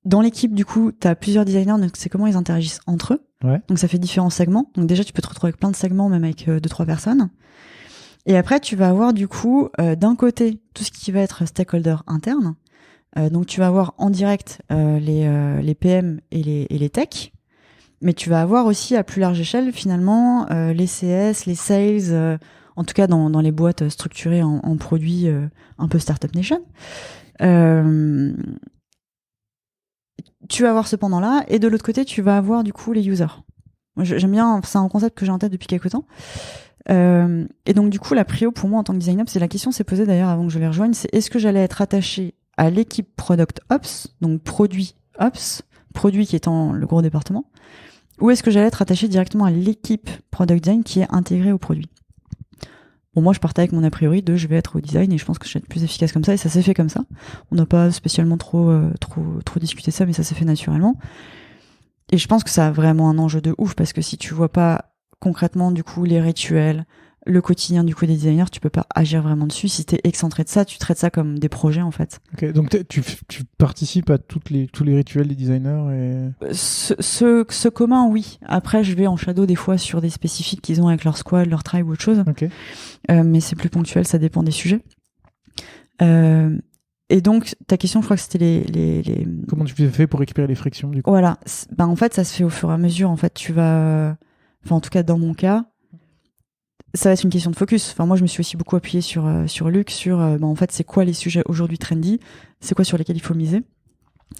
B: Dans l'équipe, du coup, t'as plusieurs designers, donc c'est comment ils interagissent entre eux.
A: Ouais. Donc
B: ça fait différents segments. Donc déjà, tu peux te retrouver avec plein de segments, même avec 2-3 personnes. Et après, tu vas avoir du coup, d'un côté, tout ce qui va être stakeholder interne. Donc tu vas avoir en direct les PM et les tech. Mais tu vas avoir aussi à plus large échelle, finalement, les CS, les sales... en tout cas dans les boîtes structurées en produits un peu Startup Nation. Tu vas avoir ce pendant-là, et de l'autre côté, tu vas avoir du coup les users. Moi, j'aime bien, c'est un concept que j'ai en tête depuis quelques temps. Et donc du coup, la prio pour moi en tant que designer, c'est la question s'est posée d'ailleurs avant que je les rejoigne, c'est est-ce que j'allais être attaché à l'équipe Product Ops, donc Produit Ops, produit qui étant le gros département, ou est-ce que j'allais être attaché directement à l'équipe Product Design qui est intégrée au produit. Bon, moi, je partais avec mon a priori de je vais être au design et je pense que je vais être plus efficace comme ça, et ça s'est fait comme ça. On n'a pas spécialement trop discuté ça, mais ça s'est fait naturellement. Et je pense que ça a vraiment un enjeu de ouf, parce que si tu vois pas concrètement, du coup, les rituels, le quotidien, du coup, des designers, tu peux pas agir vraiment dessus. Si t'es excentré de ça, tu traites ça comme des projets, en fait.
A: Ok, donc tu participes à tous les rituels des designers et...
B: Ce commun, oui. Après, je vais en shadow des fois sur des spécifiques qu'ils ont avec leur squad, leur tribe ou autre chose.
A: Okay.
B: Mais c'est plus ponctuel, ça dépend des sujets. Et donc, ta question, je crois que c'était les...
A: Comment tu fais pour récupérer les frictions, du coup ?
B: Voilà. En fait, ça se fait au fur et à mesure. En fait, tu vas... Enfin, en tout cas, dans mon cas, ça va être une question de focus. Enfin, moi, je me suis aussi beaucoup appuyée sur Luc, en fait, c'est quoi les sujets aujourd'hui trendy ? C'est quoi sur lesquels il faut miser ?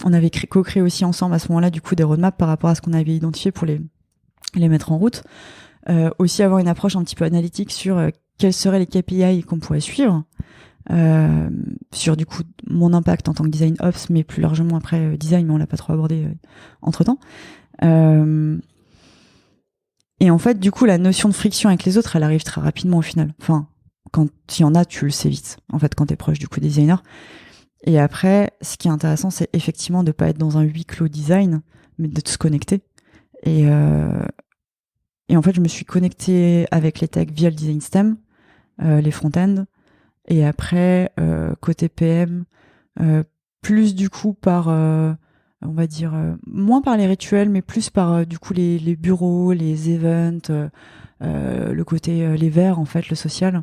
B: On avait co-créé aussi ensemble à ce moment-là, du coup, des roadmaps par rapport à ce qu'on avait identifié pour les mettre en route. Aussi avoir une approche un petit peu analytique sur quels seraient les KPI qu'on pourrait suivre, sur du coup mon impact en tant que design ops, mais plus largement après design, mais on l'a pas trop abordé entre-temps. Et en fait, du coup, la notion de friction avec les autres, elle arrive très rapidement au final. Enfin, quand il y en a, tu le sais vite, en fait, quand t'es proche du coup des designers. Et après, ce qui est intéressant, c'est effectivement de pas être dans un huis clos design, mais de se connecter. Et en fait, je me suis connectée avec les techs via le design STEM, les front-end. Et après, côté PM, plus du coup par, on va dire, moins par les rituels, mais plus par du coup les bureaux, les events, le côté les verts en fait, le social.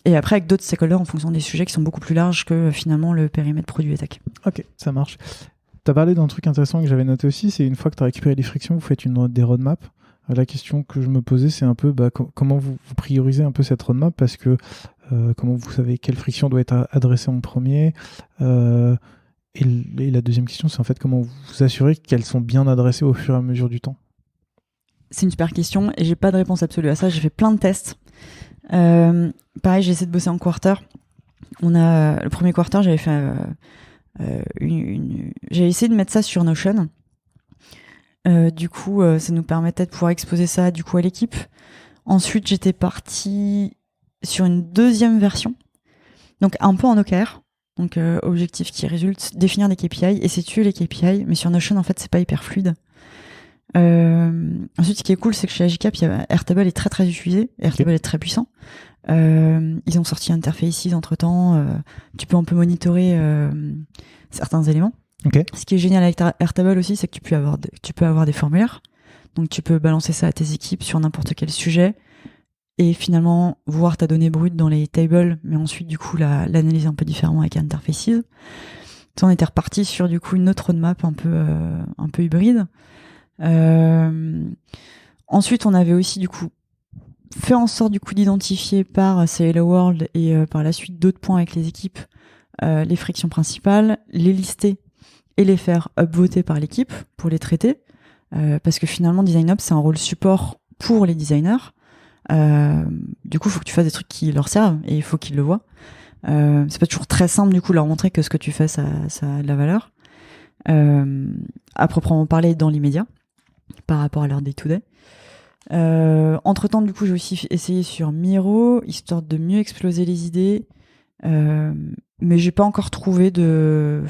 B: Et après avec d'autres stakeholders en fonction des sujets qui sont beaucoup plus larges que finalement le périmètre produit et tech.
A: Ok, ça marche. Tu as parlé d'un truc intéressant que j'avais noté aussi, c'est une fois que tu as récupéré les frictions, vous faites des roadmaps. La question que je me posais, c'est un peu comment vous priorisez un peu cette roadmap, parce que comment vous savez quelle friction doit être adressée en premier. Et la deuxième question, c'est en fait comment vous vous assurez qu'elles sont bien adressées au fur et à mesure du temps.
B: C'est une super question et j'ai pas de réponse absolue à ça. J'ai fait plein de tests. Pareil, j'ai essayé de bosser en quarter. Le premier quarter, j'avais fait j'ai essayé de mettre ça sur Notion. Du coup, ça nous permettait de pouvoir exposer ça du coup à l'équipe. Ensuite, j'étais partie sur une deuxième version, donc un peu en OKR. Donc objectif qui résulte, définir des KPI et situer les KPI. Mais sur Notion, en fait, c'est pas hyper fluide. Ensuite, ce qui est cool, c'est que chez Agicap, Airtable est très très utilisé. Airtable est très puissant. Ils ont sorti Interfaces entre-temps. Tu peux un peu monitorer certains éléments.
A: Okay.
B: Ce qui est génial avec Airtable aussi, c'est que tu peux avoir des formulaires. Donc tu peux balancer ça à tes équipes sur n'importe quel sujet et finalement voir ta donnée brute dans les tables, mais ensuite du coup l'analyser un peu différemment avec Interfaces. On était reparti sur du coup une autre roadmap un peu hybride. Ensuite, on avait aussi du coup fait en sorte du coup d'identifier par Hello World et par la suite d'autres points avec les équipes les frictions principales, les lister et les faire upvoter par l'équipe pour les traiter, parce que finalement Design Ops c'est un rôle support pour les designers. Du coup, il faut que tu fasses des trucs qui leur servent et il faut qu'ils le voient. C'est pas toujours très simple du coup leur montrer que ce que tu fais ça a de la valeur. À proprement parler dans l'immédiat par rapport à leur day-to-day. Entre-temps, du coup, j'ai aussi essayé sur Miro, histoire de mieux exploser les idées, mais j'ai pas encore trouvé de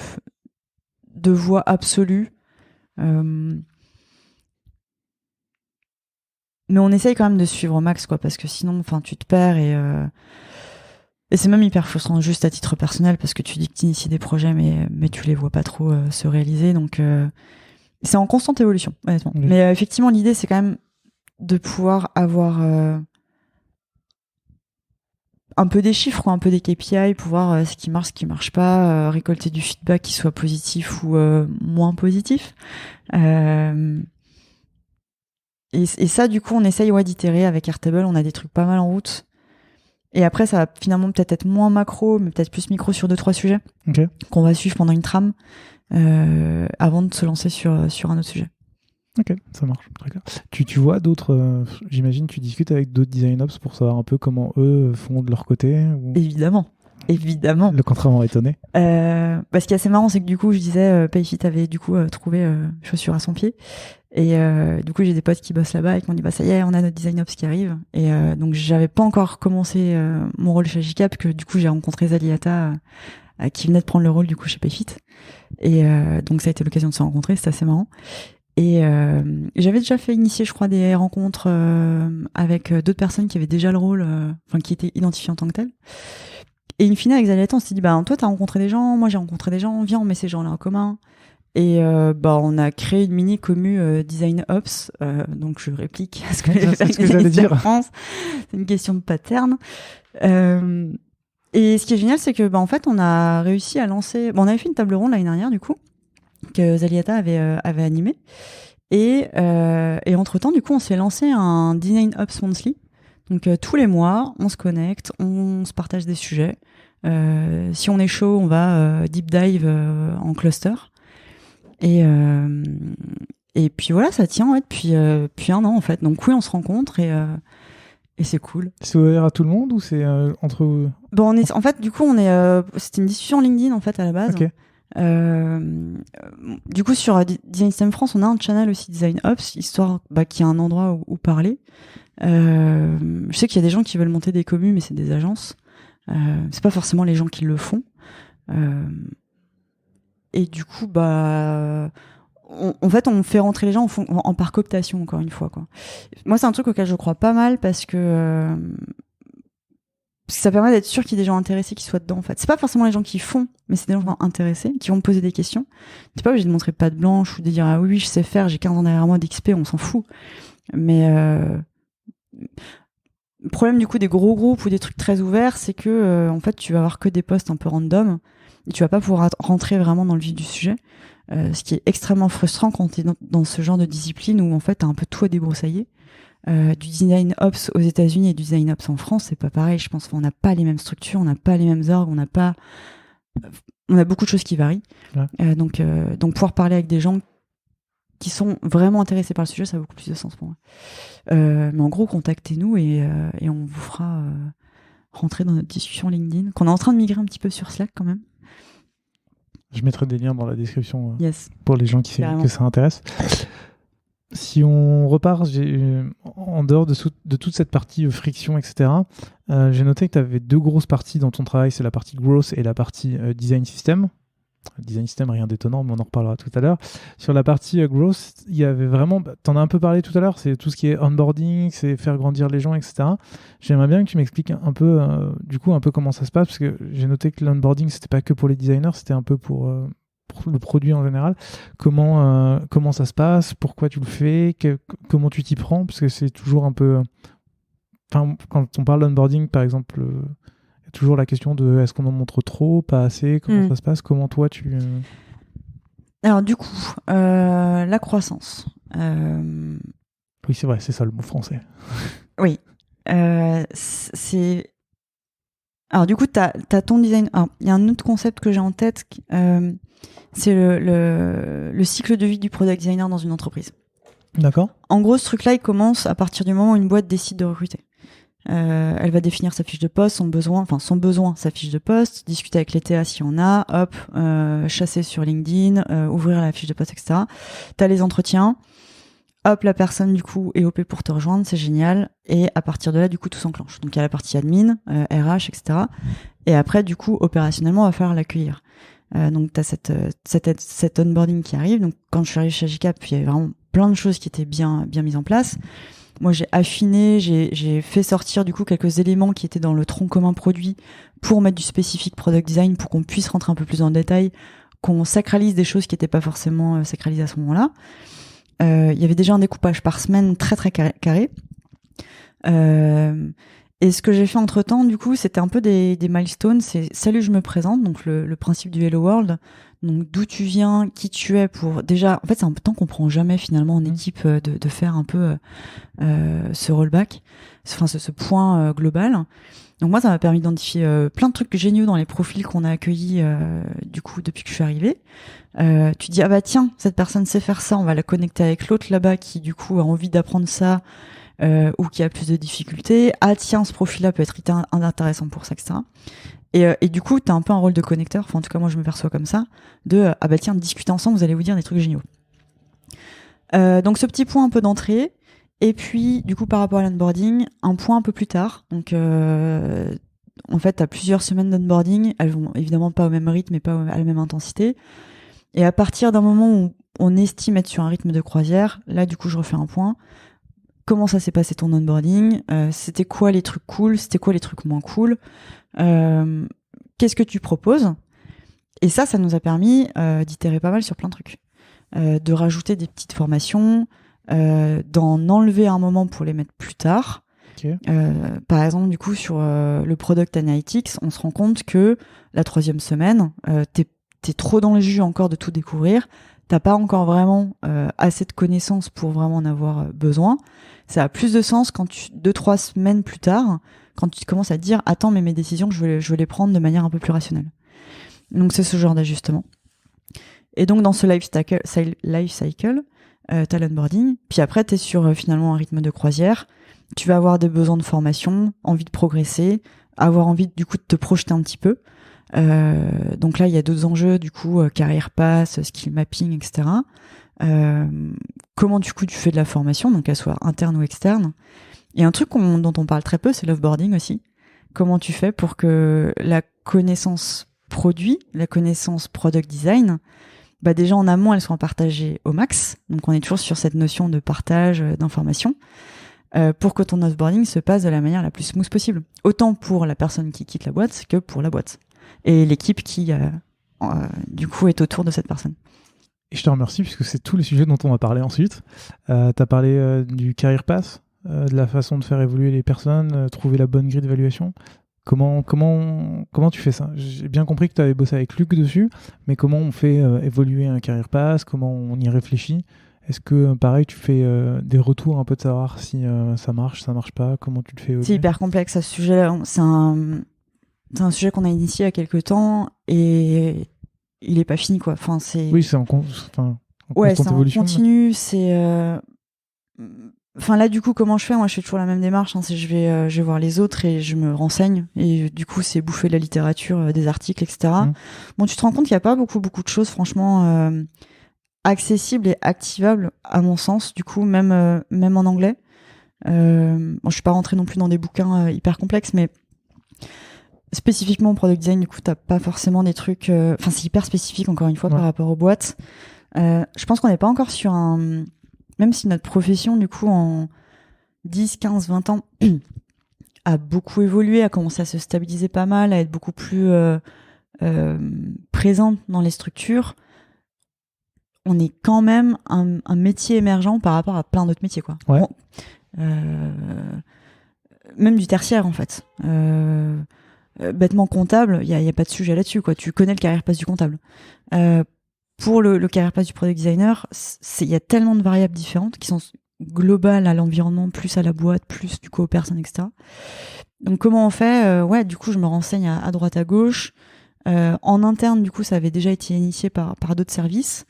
B: voie absolue. Mais on essaye quand même de suivre au max, quoi, parce que sinon, enfin, tu te perds et c'est même hyper frustrant juste à titre personnel parce que tu dis que tu inities des projets, mais tu les vois pas trop se réaliser, donc c'est en constante évolution, honnêtement. Oui. Mais effectivement, l'idée, c'est quand même de pouvoir avoir un peu des chiffres, quoi, un peu des KPI pour voir ce qui marche pas, récolter du feedback qui soit positif ou moins positif. Et ça, du coup, on essaye d'itérer avec Airtable. On a des trucs pas mal en route. Et après, ça va finalement peut-être être moins macro, mais peut-être plus micro sur 2-3 sujets qu'on va suivre pendant une trame avant de se lancer sur un autre sujet.
A: Ok, ça marche, très clair. Tu vois d'autres, j'imagine, tu discutes avec d'autres design ops pour savoir un peu comment eux font de leur côté ou...
B: Évidemment. Le
A: contrairement étonné.
B: Ce qui est assez marrant, c'est que du coup, je disais, Payfit avait du coup trouvé chaussures à son pied. Et du coup, j'ai des potes qui bossent là-bas et qui m'ont dit, ça y est, on a notre design ops qui arrive. Et donc, j'avais pas encore commencé mon rôle chez Agicap, que du coup, j'ai rencontré Zaliata qui venait de prendre le rôle du coup chez Payfit. Et donc, ça a été l'occasion de se rencontrer, c'était assez marrant. Et j'avais déjà fait initier, je crois, des rencontres avec d'autres personnes qui avaient déjà le rôle, qui étaient identifiées en tant que telles. Et in fine, avec Zaliata, on s'est dit, toi, t'as rencontré des gens, moi, j'ai rencontré des gens, viens, on met ces gens-là en commun. Et on a créé une mini commu Design Ops. Donc, je réplique à ce que j'allais dire. C'est une question de pattern. Et ce qui est génial, c'est que en fait, on a réussi à lancer... on avait fait une table ronde l'année dernière, du coup, que Zaliata avait animé. Et entre-temps, du coup, on s'est lancé un Design Ops Monthly. Donc, tous les mois, on se connecte, on se partage des sujets. Si on est chaud, on va deep dive en cluster. Et puis voilà, ça tient depuis un an, en fait. Donc oui, on se rencontre et c'est cool.
A: C'est ouvert à tout le monde ou c'est entre vous?
B: En fait, du coup, c'était une discussion LinkedIn, en fait, à la base.
A: Okay.
B: Du coup, sur Design System France, on a un channel aussi Design Ops, histoire qu'il y ait un endroit où parler. Je sais qu'il y a des gens qui veulent monter des communes, mais c'est des agences. C'est pas forcément les gens qui le font. Et du coup, en fait, on fait rentrer les gens par cooptation, encore une fois, quoi. Moi, c'est un truc auquel je crois pas mal parce que Parce que ça permet d'être sûr qu'il y ait des gens intéressés qui soient dedans, en fait. C'est pas forcément les gens qui font, mais c'est des gens intéressés, qui vont me poser des questions. T'es pas obligé de montrer patte blanche ou de dire, ah oui, je sais faire, j'ai 15 ans derrière moi d'XP, on s'en fout. Mais, le problème, du coup, des gros groupes ou des trucs très ouverts, c'est que, en fait, tu vas avoir que des postes un peu random et tu vas pas pouvoir rentrer vraiment dans le vif du sujet. Ce qui est extrêmement frustrant quand t'es dans ce genre de discipline où, en fait, t'as un peu tout à débroussailler. Du design ops aux États-Unis et du design ops en France, c'est pas pareil. Je pense qu'on n'a pas les mêmes structures, on n'a pas les mêmes orgs, on a beaucoup de choses qui varient. Ouais. Donc pouvoir parler avec des gens qui sont vraiment intéressés par le sujet, ça a beaucoup plus de sens pour moi. Mais en gros, contactez-nous et on vous fera rentrer dans notre discussion LinkedIn, qu'on est en train de migrer un petit peu sur Slack quand même.
A: Je mettrai des liens dans la description
B: yes.
A: Pour les gens que ça intéresse. Si on repart, en dehors de toute cette partie friction, etc., j'ai noté que tu avais 2 grosses parties dans ton travail, c'est la partie growth et la partie design system. Design system, rien d'étonnant, mais on en reparlera tout à l'heure. Sur la partie growth, il y avait vraiment, t'en as un peu parlé tout à l'heure, c'est tout ce qui est onboarding, c'est faire grandir les gens, etc. J'aimerais bien que tu m'expliques un peu, du coup, un peu comment ça se passe, parce que j'ai noté que l'onboarding, c'était pas que pour les designers, c'était un peu pour le produit en général. Comment ça se passe, pourquoi tu le fais, comment tu t'y prends, parce que c'est toujours un peu... quand on parle d'onboarding, par exemple... Il y a toujours la question de est-ce qu'on en montre trop, pas assez, comment ça se passe, comment toi tu...
B: Alors du coup, la croissance.
A: Oui, c'est vrai, c'est ça le mot français.
B: Oui. C'est... Alors du coup, t'as ton design... Il y a un autre concept que j'ai en tête, c'est le cycle de vie du product designer dans une entreprise.
A: D'accord.
B: En gros, ce truc-là, il commence à partir du moment où une boîte décide de recruter. Elle va définir sa fiche de poste, son besoin, sa fiche de poste, discuter avec les TA si on a, hop, chasser sur LinkedIn, ouvrir la fiche de poste, etc. T'as les entretiens, hop, la personne du coup est OP pour te rejoindre, c'est génial, et à partir de là, du coup, tout s'enclenche. Donc il y a la partie admin, RH, etc. Et après, du coup, opérationnellement, on va falloir l'accueillir. Donc t'as cet onboarding qui arrive. Donc quand je suis arrivée chez Agicap, il y avait vraiment plein de choses qui étaient bien mises en place. Moi, j'ai affiné, j'ai fait sortir du coup quelques éléments qui étaient dans le tronc commun produit pour mettre du spécifique product design, pour qu'on puisse rentrer un peu plus dans le détail, qu'on sacralise des choses qui n'étaient pas forcément sacralisées à ce moment-là. Il y avait déjà un découpage par semaine très très carré. Et ce que j'ai fait entre-temps, du coup, c'était un peu des milestones. C'est « Salut, je me présente », donc le principe du Hello World. Donc d'où tu viens, qui tu es, pour déjà... En fait, c'est un temps qu'on prend jamais finalement en équipe de faire un peu ce rollback, ce point global. Donc moi, ça m'a permis d'identifier plein de trucs géniaux dans les profils qu'on a accueillis du coup depuis que je suis arrivée. Tu dis, ah bah tiens, cette personne sait faire ça, on va la connecter avec l'autre là-bas qui du coup a envie d'apprendre ça, ou qui a plus de difficultés. Ah tiens, ce profil-là peut être intéressant pour ça, etc. Et du coup, t'as un peu un rôle de connecteur, enfin en tout cas moi je me perçois comme ça, ah bah tiens, discutez ensemble, vous allez vous dire des trucs géniaux. Donc ce petit point un peu d'entrée, et puis du coup par rapport à l'onboarding, un point un peu plus tard. Donc en fait, t'as plusieurs semaines d'onboarding, elles vont évidemment pas au même rythme et pas à la même intensité. Et à partir d'un moment où on estime être sur un rythme de croisière, là du coup je refais un point. Comment ça s'est passé ton onboarding ? C'était quoi les trucs cool ? C'était quoi les trucs moins cool ? Qu'est-ce que tu proposes ? Et ça nous a permis d'itérer pas mal sur plein de trucs. De rajouter des petites formations, d'en enlever un moment pour les mettre plus tard. Okay. Par exemple, du coup, sur le Product Analytics, on se rend compte que la 3e semaine, t'es trop dans le jus encore de tout découvrir. T'as pas encore vraiment assez de connaissances pour vraiment en avoir besoin. Ça a plus de sens quand 2-3 semaines plus tard, quand tu commences à te dire « Attends, mais mes décisions, je veux les prendre de manière un peu plus rationnelle. » Donc, c'est ce genre d'ajustement. Et donc, dans ce life cycle, t'as l'onboarding. Puis après, t'es sur finalement un rythme de croisière. Tu vas avoir des besoins de formation, envie de progresser, avoir envie du coup de te projeter un petit peu. Donc là, il y a d'autres enjeux, du coup, carrière pass, skill mapping, etc. Comment du coup tu fais de la formation, donc qu'elle soit interne ou externe. Et un truc dont on parle très peu, c'est l'offboarding aussi. Comment tu fais pour que la connaissance produit, la connaissance product design, bah déjà en amont, elles soient partagées au max. Donc on est toujours sur cette notion de partage d'informations. pour que ton offboarding se passe de la manière la plus smooth possible. Autant pour la personne qui quitte la boîte que pour la boîte. Et l'équipe qui, du coup, est autour de cette personne.
A: Et je te remercie puisque c'est tous les sujets dont on va parler ensuite. Tu as parlé du career pass, de la façon de faire évoluer les personnes, trouver la bonne grille d'évaluation. Comment tu fais ça? J'ai bien compris que tu avais bossé avec Luc dessus, mais comment on fait évoluer un career pass? Comment on y réfléchit? Est-ce que, pareil, tu fais des retours un peu de savoir si ça marche pas? Comment tu le fais évoluer?
B: C'est hyper complexe, ce sujet-là. C'est un sujet qu'on a initié il y a quelques temps et il est pas fini, quoi. Enfin, c'est...
A: Oui, c'est en constante évolution.
B: Ouais, c'est en continu, Enfin là, du coup, comment je fais? Moi, je fais toujours la même démarche. Hein, c'est je vais voir les autres et je me renseigne. Et du coup, c'est bouffer de la littérature, des articles, etc. Bon, tu te rends compte qu'il n'y a pas beaucoup de choses, franchement, accessibles et activables, à mon sens. Du coup, même en anglais. Bon, je suis pas rentrée non plus dans des bouquins hyper complexes, mais spécifiquement au product design, du coup, t'as pas forcément des trucs... Enfin, c'est hyper spécifique, encore une fois, par rapport aux boîtes. Je pense qu'on n'est pas encore sur un... Même si notre profession, du coup, en 10, 15, 20 ans, a beaucoup évolué, a commencé à se stabiliser pas mal, à être beaucoup plus présente dans les structures, on est quand même un métier émergent par rapport à plein d'autres métiers, quoi.
A: Ouais.
B: Bon, même du tertiaire, en fait. Bêtement comptable, il y a pas de sujet là-dessus, quoi. Tu connais le career pass du comptable. Pour le career pass du product designer, il y a tellement de variables différentes qui sont globales à l'environnement, plus à la boîte, plus du coup aux personnes, etc. Donc comment on fait? Ouais, du coup je me renseigne à droite à gauche. En interne, du coup, ça avait déjà été initié par d'autres services.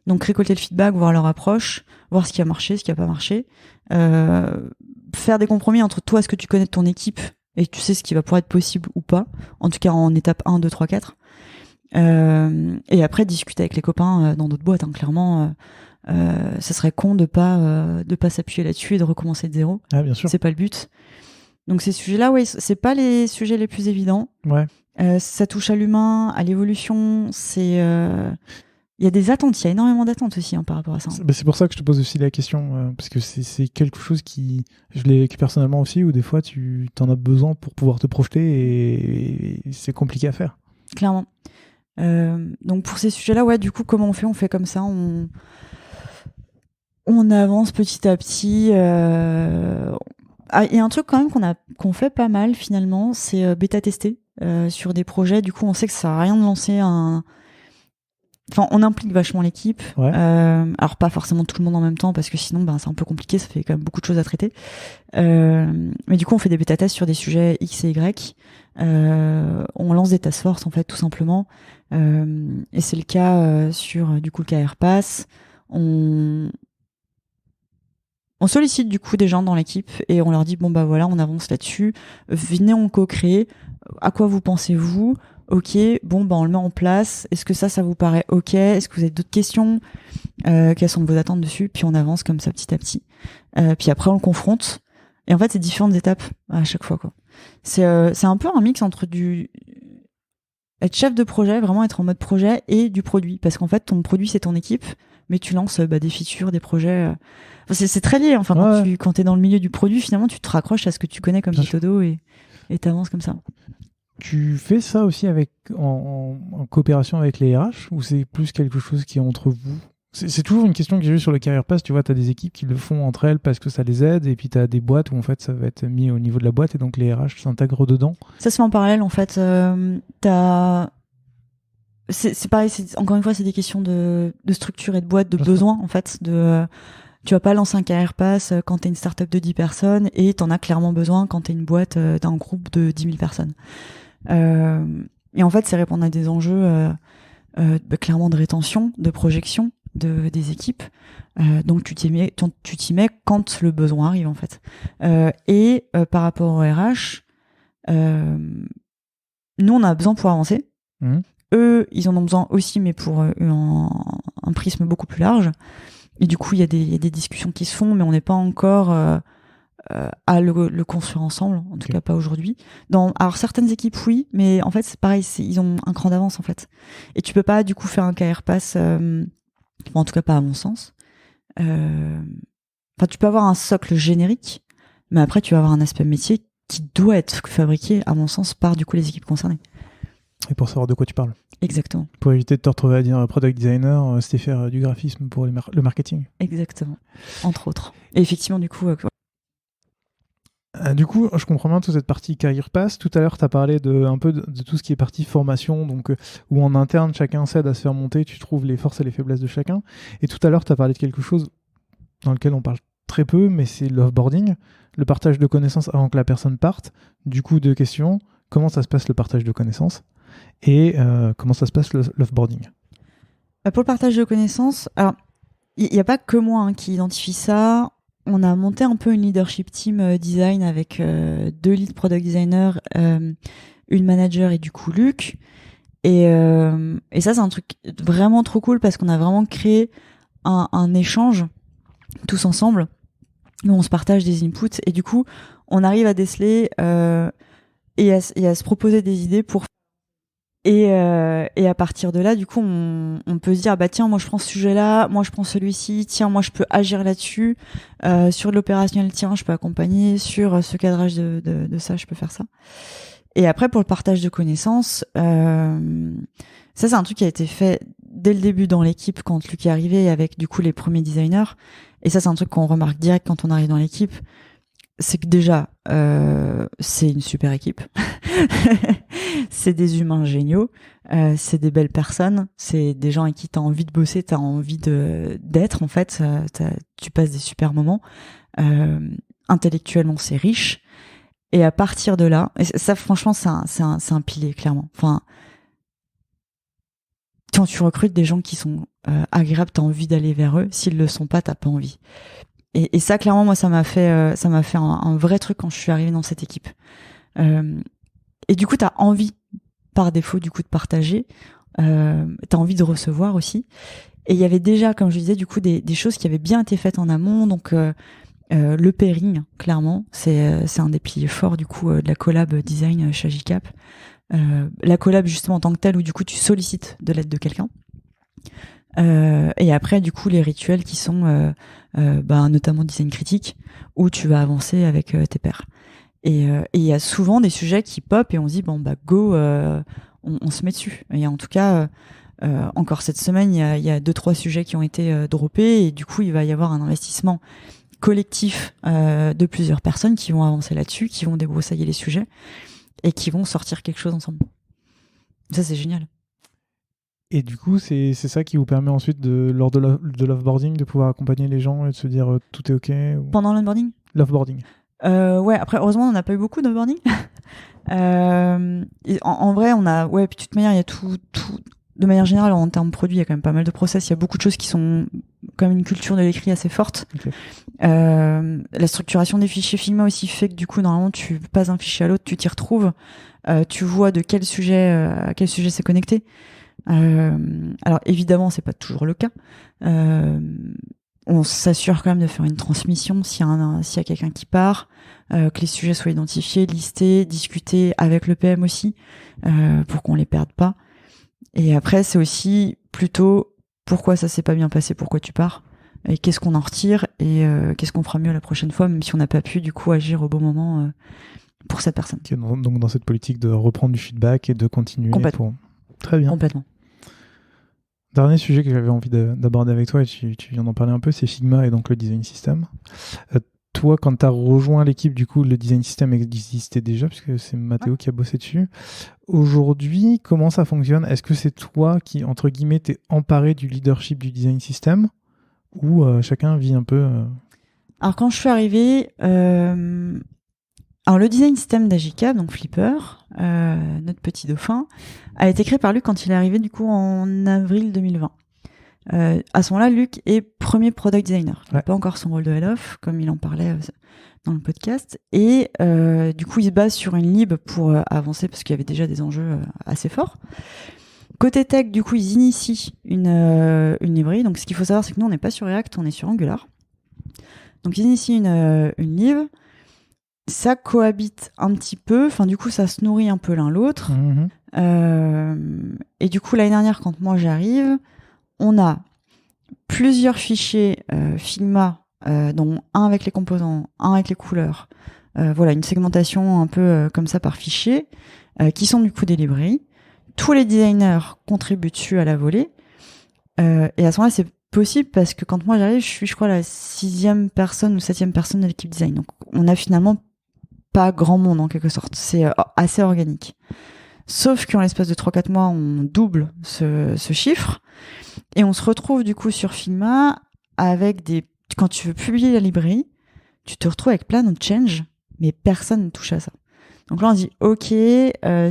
B: Donc récolter le feedback, voir leur approche, voir ce qui a marché, ce qui a pas marché. Faire des compromis entre toi, ce que tu connais de ton équipe, et tu sais ce qui va pouvoir être possible ou pas. En tout cas en étape 1, 2, 3, 4. Et après discuter avec les copains dans d'autres boîtes, hein. Clairement ça serait con de pas s'appuyer là-dessus et de recommencer de zéro.
A: Ah, bien sûr.
B: C'est pas le but. Donc ces sujets-là, ouais, c'est pas les sujets les plus évidents.
A: Ouais.
B: Ça touche à l'humain, à l'évolution. Il y a des attentes, il y a énormément d'attentes aussi, hein, par rapport à ça.
A: C'est pour ça que je te pose aussi la question, parce que c'est quelque chose qui, je l'ai vécu personnellement aussi, où des fois tu en as besoin pour pouvoir te projeter et c'est compliqué à faire.
B: Clairement. Donc pour ces sujets-là, ouais, du coup, comment on fait? On fait comme ça, on avance petit à petit. Il y a un truc quand même qu'on fait pas mal finalement, c'est bêta-tester sur des projets. Du coup, on sait que ça sert à rien de lancer Enfin, on implique vachement l'équipe.
A: Ouais.
B: Alors pas forcément tout le monde en même temps parce que sinon, c'est un peu compliqué. Ça fait quand même beaucoup de choses à traiter. Mais du coup, on fait des bêta-tests sur des sujets X et Y. On lance des task force en fait, tout simplement. Et c'est le cas sur du coup le KR Pass. On sollicite du coup des gens dans l'équipe et on leur dit bon bah voilà, on avance là-dessus. Venez, on co-crée. À quoi vous pensez-vous? Ok, bon bah on le met en place. Est-ce que ça vous paraît ok? Est-ce que vous avez d'autres questions? Quelles sont vos attentes dessus? Puis on avance comme ça petit à petit. Puis après on le confronte. Et en fait c'est différentes étapes à chaque fois, quoi. C'est un peu un mix entre être chef de projet, vraiment être en mode projet, et du produit. Parce qu'en fait, ton produit, c'est ton équipe, mais tu lances des features, des projets. C'est très lié. Enfin, quand t'es dans le milieu du produit, finalement, tu te raccroches à ce que tu connais comme méthodo et t'avances comme ça.
A: Tu fais ça aussi en coopération avec les RH, ou c'est plus quelque chose qui est entre vous? C'est toujours une question que j'ai eue sur le Career Pass. Tu vois, tu as des équipes qui le font entre elles parce que ça les aide, et puis tu as des boîtes où en fait ça va être mis au niveau de la boîte et donc les RH s'intègrent dedans. Ça
B: se fait en parallèle en fait. C'est pareil, encore une fois, c'est des questions de structure et de boîte, de besoin en fait. Tu vas pas lancer un Career Pass quand t'es une startup de 10 personnes et t'en as clairement besoin quand t'es une boîte d'un groupe de 10 000 personnes. Et en fait, c'est répondre à des enjeux clairement de rétention, de projection des équipes. Donc tu t'y mets quand le besoin arrive en fait. Et par rapport au RH, nous on a besoin pour avancer. Eux, ils en ont besoin aussi, mais pour un prisme beaucoup plus large. Et du coup, il y a des discussions qui se font, mais on n'est pas encore à le construire ensemble, en tout cas pas aujourd'hui. Alors certaines équipes, oui, mais en fait c'est pareil, ils ont un cran d'avance en fait. Et tu peux pas du coup faire un KR Pass, en tout cas pas à mon sens. Enfin, tu peux avoir un socle générique, Mais après, tu vas avoir un aspect métier qui doit être fabriqué, à mon sens, par du coup les équipes concernées.
A: Et pour savoir de quoi tu parles.
B: Exactement.
A: Pour éviter de te retrouver à dire product designer, c'était faire du graphisme pour le marketing.
B: Exactement. Entre autres. Et effectivement, du coup...
A: Du coup, je comprends bien toute cette partie career pass. Tout à l'heure, tu as parlé un peu de tout ce qui est partie formation, donc où en interne, chacun s'aide à se faire monter, tu trouves les forces et les faiblesses de chacun. Et tout à l'heure, tu as parlé de quelque chose dans lequel on parle très peu, mais c'est l'offboarding, le partage de connaissances avant que la personne parte. Du coup, 2 questions. Comment ça se passe le partage de connaissances et comment ça se passe l'offboarding?
B: Pour le partage de connaissances, alors, il n'y a pas que moi qui identifie ça. On a monté un peu une leadership team design avec 2 lead product designers, une manager et du coup Luc. Et ça, c'est un truc vraiment trop cool parce qu'on a vraiment créé un échange tous ensemble où on se partage des inputs et du coup, on arrive à déceler et à se proposer des idées pour... Et à partir de là, du coup, on peut se dire, bah tiens, moi je prends ce sujet-là, moi je prends celui-ci, tiens, moi je peux agir là-dessus, sur de l'opérationnel, tiens, je peux accompagner, sur ce cadrage de ça, je peux faire ça. Et après, pour le partage de connaissances, ça c'est un truc qui a été fait dès le début dans l'équipe quand Luc est arrivé avec du coup les premiers designers. Et ça c'est un truc qu'on remarque direct quand on arrive dans l'équipe. C'est que déjà, c'est une super équipe. C'est des humains géniaux. C'est des belles personnes. C'est des gens avec qui t'as envie de bosser, t'as envie d'être, en fait. Tu passes des super moments. Intellectuellement, c'est riche. Et à partir de là, et ça, franchement, c'est un pilier, clairement. Enfin, quand tu recrutes des gens qui sont agréables, t'as envie d'aller vers eux. S'ils le sont pas, t'as pas envie. Et ça, clairement, moi, ça m'a fait un vrai truc quand je suis arrivée dans cette équipe. Et du coup, t'as envie, par défaut, du coup, de partager. T'as envie de recevoir aussi. Et il y avait déjà, comme je disais, du coup, des choses qui avaient bien été faites en amont. Donc, le pairing, clairement, c'est un des piliers forts, du coup, de la collab design chez Agicap. La collab, justement, en tant que telle, où, du coup, tu sollicites de l'aide de quelqu'un. Et après, du coup, les rituels qui sont notamment design critique, où tu vas avancer avec tes pairs. Et il y a souvent des sujets qui pop et on se dit, bon, bah, go, on se met dessus. Et en tout cas, encore cette semaine, il y a 2-3 sujets qui ont été droppés et du coup, il va y avoir un investissement collectif de plusieurs personnes qui vont avancer là-dessus, qui vont débroussailler les sujets et qui vont sortir quelque chose ensemble. Ça, c'est génial.
A: Et du coup, c'est ça qui vous permet ensuite, lors de l'offboarding, de pouvoir accompagner les gens et de se dire tout est OK ou...
B: Pendant l'onboarding ?
A: L'offboarding.
B: Ouais, après, heureusement, on n'a pas eu beaucoup d'offboarding. En vrai, on a... Ouais, puis de toute manière, il y a tout... De manière générale, en termes produits, il y a quand même pas mal de process. Il y a beaucoup de choses qui sont comme une culture de l'écrit assez forte.
A: Okay.
B: La structuration des fichiers Figma aussi fait que du coup, normalement, tu passes d'un fichier à l'autre, tu t'y retrouves, tu vois de quel sujet à quel sujet c'est connecté. Alors évidemment, c'est pas toujours le cas. On s'assure quand même de faire une transmission s'il y a quelqu'un qui part, que les sujets soient identifiés, listés, discutés avec le PM aussi, pour qu'on les perde pas. Et après, c'est aussi plutôt pourquoi ça s'est pas bien passé, pourquoi tu pars, et qu'est-ce qu'on en retire, et qu'est-ce qu'on fera mieux la prochaine fois, même si on n'a pas pu du coup agir au bon moment pour cette personne.
A: Okay, donc dans cette politique de reprendre du feedback et de continuer.
B: Complètement.
A: Très bien.
B: Complètement.
A: Dernier sujet que j'avais envie d'aborder avec toi, et tu viens d'en parler un peu, c'est Figma et donc le design system. Toi, quand tu as rejoint l'équipe, du coup, le design system existait déjà, puisque c'est Mathéo qui a bossé dessus. Aujourd'hui, comment ça fonctionne ? Est-ce que c'est toi qui, entre guillemets, t'es emparé du leadership du design system, ou chacun vit un peu...
B: Alors, quand je suis arrivée... Alors, le design system d'Agicap, donc Flipper, notre petit dauphin, a été créé par Luc quand il est arrivé, du coup, en avril 2020. À ce moment-là, Luc est premier product designer. Il n'a pas encore son rôle de head-off, comme il en parlait dans le podcast. Et du coup, il se base sur une lib pour avancer, parce qu'il y avait déjà des enjeux assez forts. Côté tech, du coup, ils initient une librairie. Donc, ce qu'il faut savoir, c'est que nous, on n'est pas sur React, on est sur Angular. Donc, ils initient une lib. Ça cohabite un petit peu. Enfin, du coup, ça se nourrit un peu l'un l'autre. Et du coup, l'année dernière, quand moi j'arrive... On a plusieurs fichiers Figma dont un avec les composants, un avec les couleurs. Voilà, une segmentation un peu comme ça par fichier, qui sont du coup des librairies. Tous les designers contribuent dessus à la volée. Et à ce moment-là, c'est possible parce que quand moi j'arrive, je suis, je crois, la 6e personne ou 7e personne de l'équipe design. Donc, on a finalement pas grand monde en quelque sorte. C'est assez organique. Sauf qu'en l'espace de 3-4 mois, on double ce chiffre. Et on se retrouve du coup sur Figma avec quand tu veux publier la librairie, tu te retrouves avec plein de change, mais personne ne touche à ça. Donc là, on dit, ok,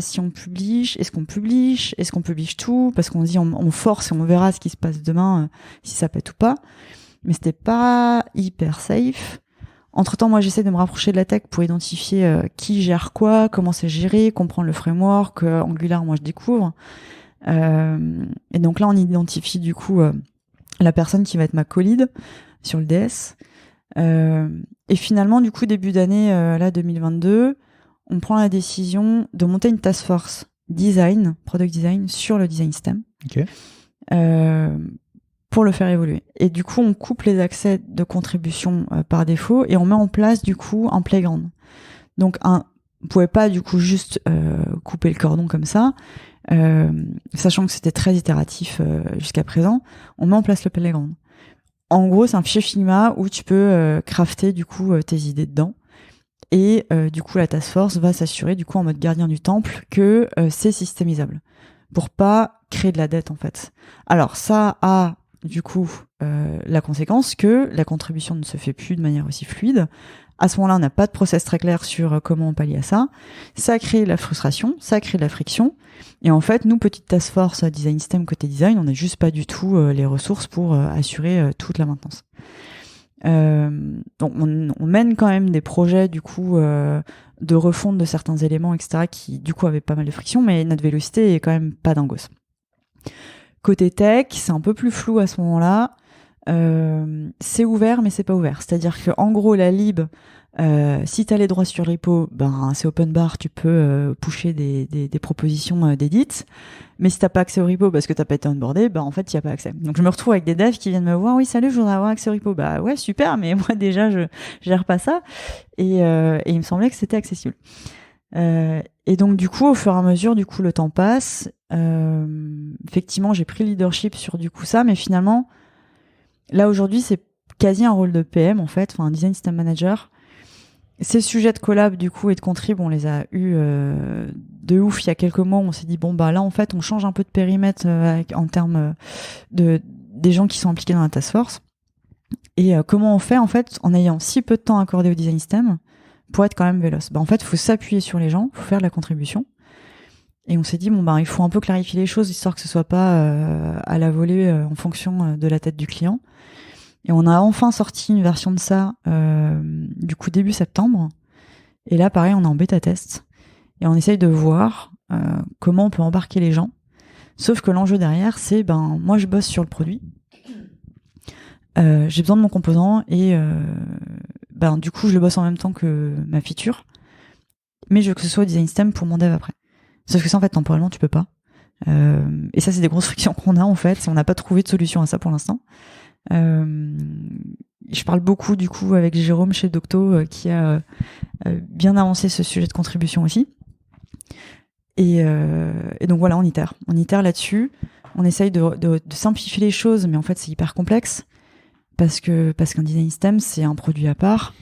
B: si on publie, est-ce qu'on publie tout? Parce qu'on dit, on force et on verra ce qui se passe demain, si ça pète ou pas. Mais c'était pas hyper safe. Entre-temps, moi, j'essaie de me rapprocher de la tech pour identifier qui gère quoi, comment c'est géré, comprendre le framework, Angular, moi, je découvre. Et donc là, on identifie du coup la personne qui va être ma co-lead sur le DS. Et finalement, du coup, début d'année, là, 2022, on prend la décision de monter une task force design, product design, sur le design system.
A: Ok.
B: Pour le faire évoluer. Et du coup, on coupe les accès de contribution par défaut et on met en place du coup un playground. Donc, vous pouvez pas du coup juste couper le cordon comme ça, sachant que c'était très itératif jusqu'à présent. On met en place le playground. En gros, c'est un fichier Figma où tu peux crafter du coup tes idées dedans. Et du coup, la task force va s'assurer du coup en mode gardien du temple que c'est systémisable pour pas créer de la dette en fait. Alors ça a du coup la conséquence que la contribution ne se fait plus de manière aussi fluide. À ce moment-là, on n'a pas de process très clair sur comment on pallie à ça. Ça crée de la frustration, ça crée de la friction. Et en fait, nous, petite task force design system côté design, on n'a juste pas du tout les ressources pour assurer toute la maintenance. Donc on mène quand même des projets du coup de refonte de certains éléments, etc., qui du coup avaient pas mal de friction, mais notre vélocité est quand même pas dingos. Côté tech, c'est un peu plus flou à ce moment-là. C'est ouvert, mais c'est pas ouvert. C'est-à-dire que en gros, la lib, si tu as les droits sur le repo, ben c'est open bar, tu peux pusher des propositions d'édit. Mais si t'as pas accès au repo parce que t'as pas été onboardé, ben en fait, y a pas accès. Donc je me retrouve avec des devs qui viennent me voir, oui, salut, je voudrais avoir accès au repo. Bah ouais, super, mais moi déjà, je gère pas ça. Et il me semblait que c'était accessible. Et donc du coup, au fur et à mesure, du coup, le temps passe. Effectivement, j'ai pris le leadership sur du coup ça, mais finalement, là aujourd'hui, c'est quasi un rôle de PM en fait, enfin un design system manager. Ces sujets de collab du coup et de contrib, on les a eu de ouf il y a quelques mois. On s'est dit bon bah là en fait, on change un peu de périmètre en termes des gens qui sont impliqués dans la task force. Et comment on fait en fait en ayant si peu de temps accordé au design system pour être quand même véloce. Bah en fait, il faut s'appuyer sur les gens, faut faire de la contribution. Et on s'est dit bon bah il faut un peu clarifier les choses histoire que ce soit pas à la volée en fonction de la tête du client. Et on a enfin sorti une version de ça du coup début septembre. Et là pareil, on est en bêta test et on essaye de voir comment on peut embarquer les gens. Sauf que l'enjeu derrière, c'est ben moi je bosse sur le produit. J'ai besoin de mon composant et ben du coup je le bosse en même temps que ma feature. Mais je veux que ce soit design system pour mon dev après. Sauf que ça en fait temporellement tu peux pas. Et ça c'est des grosses frictions qu'on a en fait. On n'a pas trouvé de solution à ça pour l'instant. Je parle beaucoup du coup avec Jérôme chez Docto qui a bien avancé ce sujet de contribution aussi. Et donc voilà, on itère là-dessus. On essaye de simplifier les choses, mais en fait c'est hyper complexe parce qu'un design system c'est un produit à part,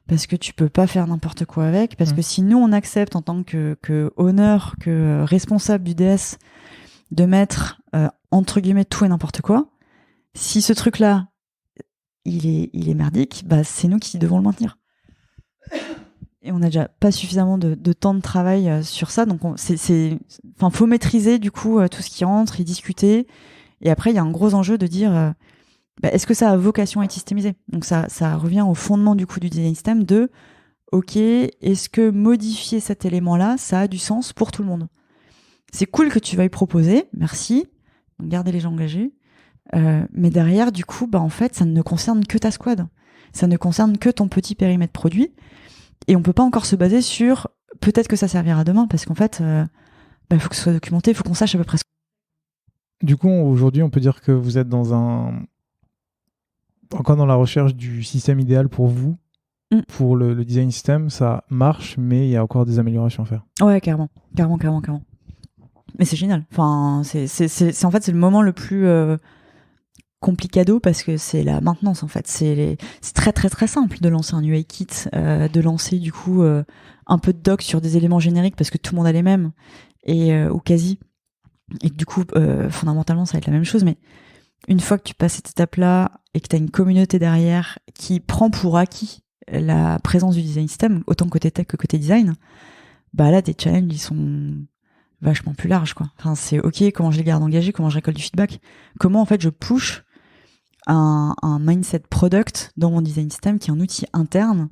B: parce que tu peux pas faire n'importe quoi avec, parce que si nous on accepte en tant que owner, que responsable du DS de mettre entre guillemets tout et n'importe quoi, si ce truc-là il est merdique, bah c'est nous qui devons le maintenir. Et on n'a déjà pas suffisamment de temps de travail sur ça, donc faut maîtriser du coup tout ce qui rentre et discuter. Et après, il y a un gros enjeu de dire, est-ce que ça a vocation à être systémisé ? Donc ça revient au fondement du coup du design system de, ok, est-ce que modifier cet élément-là, ça a du sens pour tout le monde ? C'est cool que tu veuilles proposer, merci, donc garder les gens engagés. Mais derrière, du coup, en fait, ça ne concerne que ta squad. Ça ne concerne que ton petit périmètre produit. Et on peut pas encore se baser sur peut-être que ça servira demain, parce qu'en fait, faut que ce soit documenté, il faut qu'on sache à peu près.
A: Du coup, aujourd'hui, on peut dire que vous êtes dans encore dans la recherche du système idéal pour vous, pour le design system, ça marche, mais il y a encore des améliorations à faire.
B: Ouais, carrément. Mais c'est génial. Enfin, en fait, c'est le moment le plus complicado parce que c'est la maintenance, en fait. C'est très, très, très simple de lancer un UI kit, de lancer, du coup, un peu de doc sur des éléments génériques parce que tout le monde a les mêmes, ou quasi. Et du coup, fondamentalement, ça va être la même chose. Mais une fois que tu passes cette étape-là et que tu as une communauté derrière qui prend pour acquis la présence du design system, autant côté tech que côté design, bah là, tes challenges, ils sont vachement plus larges, quoi. Enfin, c'est OK, comment je les garde engagés, comment je récolte du feedback, comment, en fait, je push un mindset product dans mon design system qui est un outil interne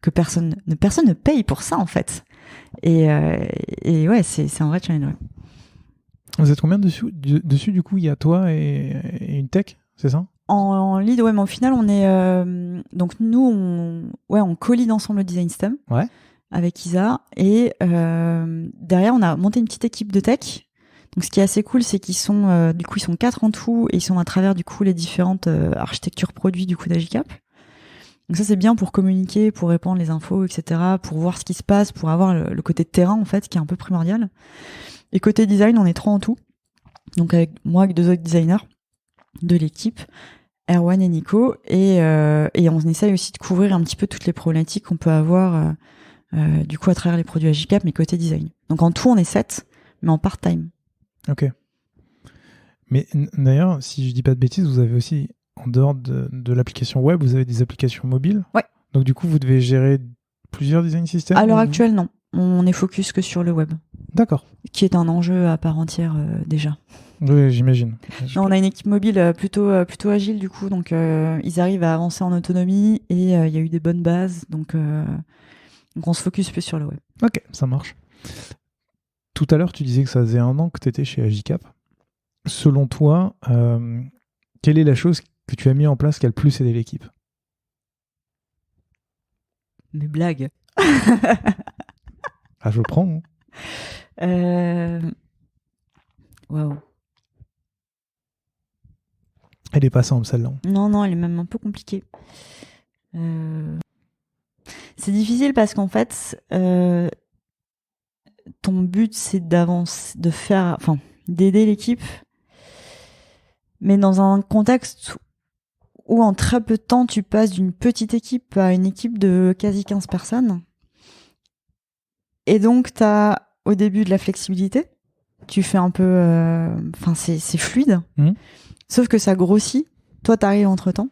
B: que personne ne paye pour ça, en fait. Et ouais, c'est un vrai challenge, ouais.
A: Vous êtes combien dessus, du coup? Il y a toi et une tech, c'est ça?
B: En lead, ouais, mais au final, on est donc nous, on co-lead ensemble le design system,
A: ouais,
B: avec Isa, et derrière, on a monté une petite équipe de tech. Donc, ce qui est assez cool, c'est qu'ils sont du coup, ils sont 4 en tout, et ils sont à travers du coup les différentes architectures produits du coup d'Agicap. Donc ça, c'est bien pour communiquer, pour répandre les infos, etc., pour voir ce qui se passe, pour avoir le côté terrain en fait, qui est un peu primordial. Et côté design, on est 3 en tout. Donc avec moi, avec 2 autres designers de l'équipe, Erwan et Nico, et on essaye aussi de couvrir un petit peu toutes les problématiques qu'on peut avoir du coup à travers les produits Agicap, mais côté design. Donc en tout, on est 7, mais en part-time.
A: Ok. Mais d'ailleurs, si je dis pas de bêtises, vous avez aussi, en dehors de l'application web, vous avez des applications mobiles.
B: Ouais.
A: Donc du coup, vous devez gérer plusieurs design systems.
B: À l'heure actuelle, non. On est focus que sur le web.
A: D'accord.
B: Qui est un enjeu à part entière déjà.
A: Oui, j'imagine.
B: Non, on a une équipe mobile plutôt agile du coup, donc ils arrivent à avancer en autonomie et il y a eu des bonnes bases, donc on se focus plus sur le web.
A: Ok, ça marche. Tout à l'heure, tu disais que ça faisait 1 an que tu étais chez Agicap. Selon toi, quelle est la chose que tu as mis en place qui a le plus aidé l'équipe?
B: Mes blagues.
A: Ah, je prends.
B: Waouh.
A: Elle est pas simple, celle-là.
B: Non, elle est même un peu compliquée. C'est difficile parce qu'en fait, ton but, c'est d'aider l'équipe, mais dans un contexte où en très peu de temps, tu passes d'une petite équipe à une équipe de quasi 15 personnes. Et donc, tu as au début de la flexibilité. Tu fais un peu... c'est fluide. Sauf que ça grossit. Toi, t'arrives entre-temps.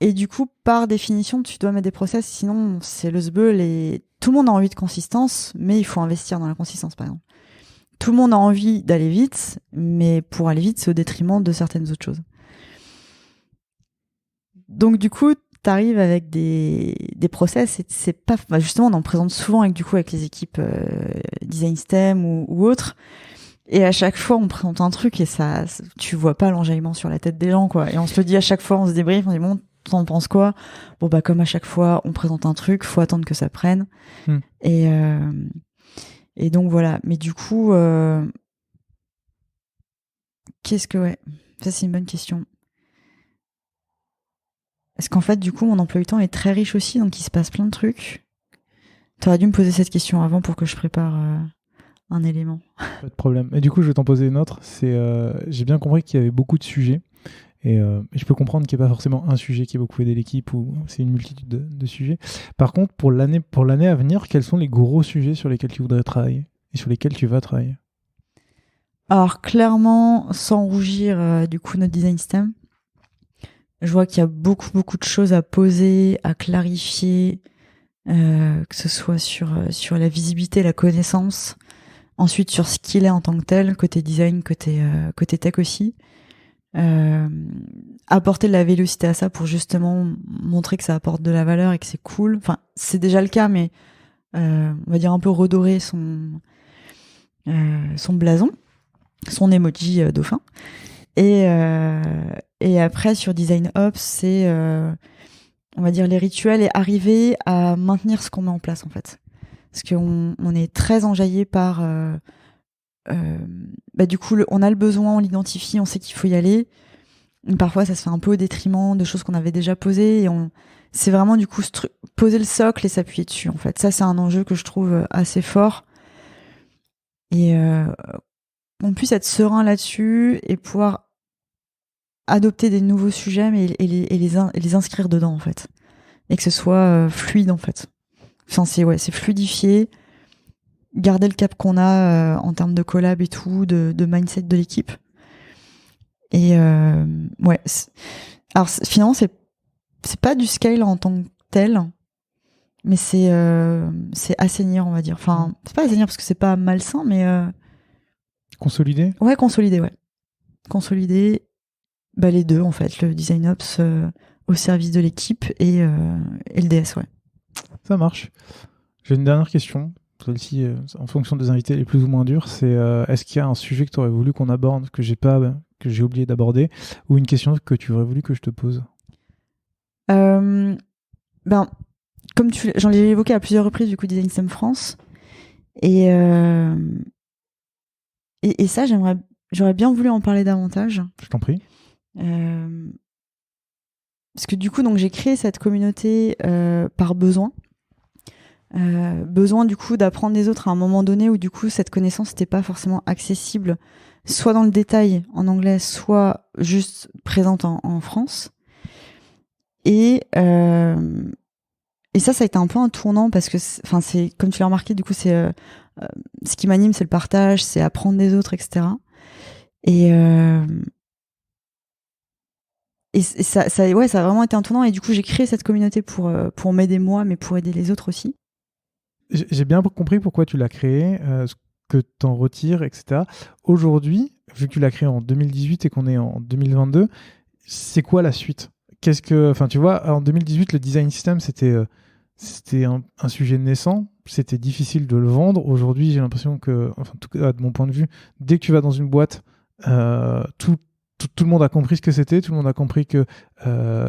B: Et du coup, par définition, tu dois mettre des process. Sinon, c'est le sbeul et tout le monde a envie de consistance, mais il faut investir dans la consistance, par exemple. Tout le monde a envie d'aller vite, mais pour aller vite, c'est au détriment de certaines autres choses. Donc, du coup, t'arrives avec des process et c'est pas... justement, on en présente souvent avec les équipes design system ou autres. Et à chaque fois, on présente un truc et ça, tu vois pas l'enjaillement sur la tête des gens, quoi. Et on se le dit à chaque fois, on se débriefe, on dit bon, t'en penses quoi? Bon, bah, comme à chaque fois, on présente un truc, faut attendre que ça prenne. Et donc voilà. Mais du coup, ouais. Ça, c'est une bonne question. Parce qu'en fait, du coup, mon emploi du temps est très riche aussi, donc il se passe plein de trucs. T'aurais dû me poser cette question avant pour que je prépare un élément.
A: Pas de problème. Et du coup, je vais t'en poser une autre. J'ai bien compris qu'il y avait beaucoup de sujets. Et je peux comprendre qu'il n'y ait pas forcément un sujet qui a beaucoup aidé l'équipe ou c'est une multitude de sujets. Par contre, pour l'année à venir, quels sont les gros sujets sur lesquels tu voudrais travailler et sur lesquels tu vas travailler?
B: Alors, clairement, sans rougir, du coup, notre design system. Je vois qu'il y a beaucoup de choses à poser, à clarifier, que ce soit sur la visibilité, la connaissance, ensuite sur ce qu'il est en tant que tel, côté design, côté tech aussi. Apporter de la vélocité à ça pour justement montrer que ça apporte de la valeur et que c'est cool. Enfin, c'est déjà le cas, mais on va dire un peu redorer son blason, son emoji dauphin. Et après, sur Design Ops, c'est, on va dire, les rituels et arriver à maintenir ce qu'on met en place, en fait. Parce qu'on est très enjaillé par... du coup, on a le besoin, on l'identifie, on sait qu'il faut y aller. Parfois, ça se fait un peu au détriment de choses qu'on avait déjà posées. Et c'est vraiment du coup poser le socle et s'appuyer dessus. En fait, ça, c'est un enjeu que je trouve assez fort. Et qu'on puisse être serein là-dessus et pouvoir adopter des nouveaux sujets, mais et les inscrire dedans, en fait, et que ce soit fluide, en fait. Enfin, c'est fluidifié. Garder le cap qu'on a en termes de collab et tout, de mindset de l'équipe. Et ouais. Alors finalement, c'est pas du scale en tant que tel, mais c'est assainir, on va dire. Enfin, c'est pas assainir parce que c'est pas malsain, mais
A: Consolider.
B: Ouais, consolider, ouais. Consolider, les deux en fait, le design ops au service de l'équipe et le DS, ouais. Ça
A: marche. J'ai une dernière question. Celle-ci, en fonction des invités, elle est plus ou moins dure. C'est est-ce qu'il y a un sujet que tu aurais voulu qu'on aborde, que j'ai oublié d'aborder, ou une question que tu aurais voulu que je te pose?
B: Comme j'en ai évoqué à plusieurs reprises du coup Design System France, et ça j'aurais bien voulu en parler davantage.
A: Je t'en prie.
B: Parce que du coup donc j'ai créé cette communauté par besoin. Besoin du coup d'apprendre des autres à un moment donné où du coup cette connaissance n'était pas forcément accessible, soit dans le détail en anglais, soit juste présente en France. Et ça a été un peu un tournant parce que c'est comme tu l'as remarqué, du coup c'est ce qui m'anime, c'est le partage, c'est apprendre des autres, etc. Et ça a vraiment été un tournant, et du coup j'ai créé cette communauté pour m'aider moi, mais pour aider les autres aussi.
A: J'ai bien compris pourquoi tu l'as créé, ce que tu en retires, etc. Aujourd'hui, vu que tu l'as créé en 2018 et qu'on est en 2022, c'est quoi la suite? Tu vois, en 2018, le design system, c'était un sujet naissant, c'était difficile de le vendre. Aujourd'hui, j'ai l'impression que, en tout cas, de mon point de vue, dès que tu vas dans une boîte, tout le monde a compris ce que c'était, tout le monde a compris que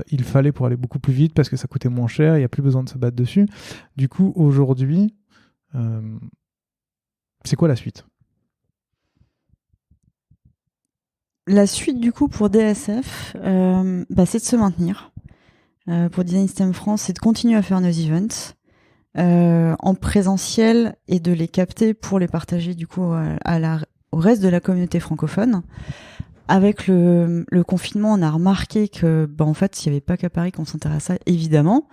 A: il fallait pour aller beaucoup plus vite parce que ça coûtait moins cher, il n'y a plus besoin de se battre dessus. Du coup, aujourd'hui, c'est quoi la suite?
B: La suite, du coup, pour DSF, c'est de se maintenir. Pour Design System France, c'est de continuer à faire nos events en présentiel et de les capter pour les partager, du coup, au reste de la communauté francophone. Avec le confinement, on a remarqué que, en fait, il n'y avait pas qu'à Paris qu'on s'intéressait à ça, évidemment,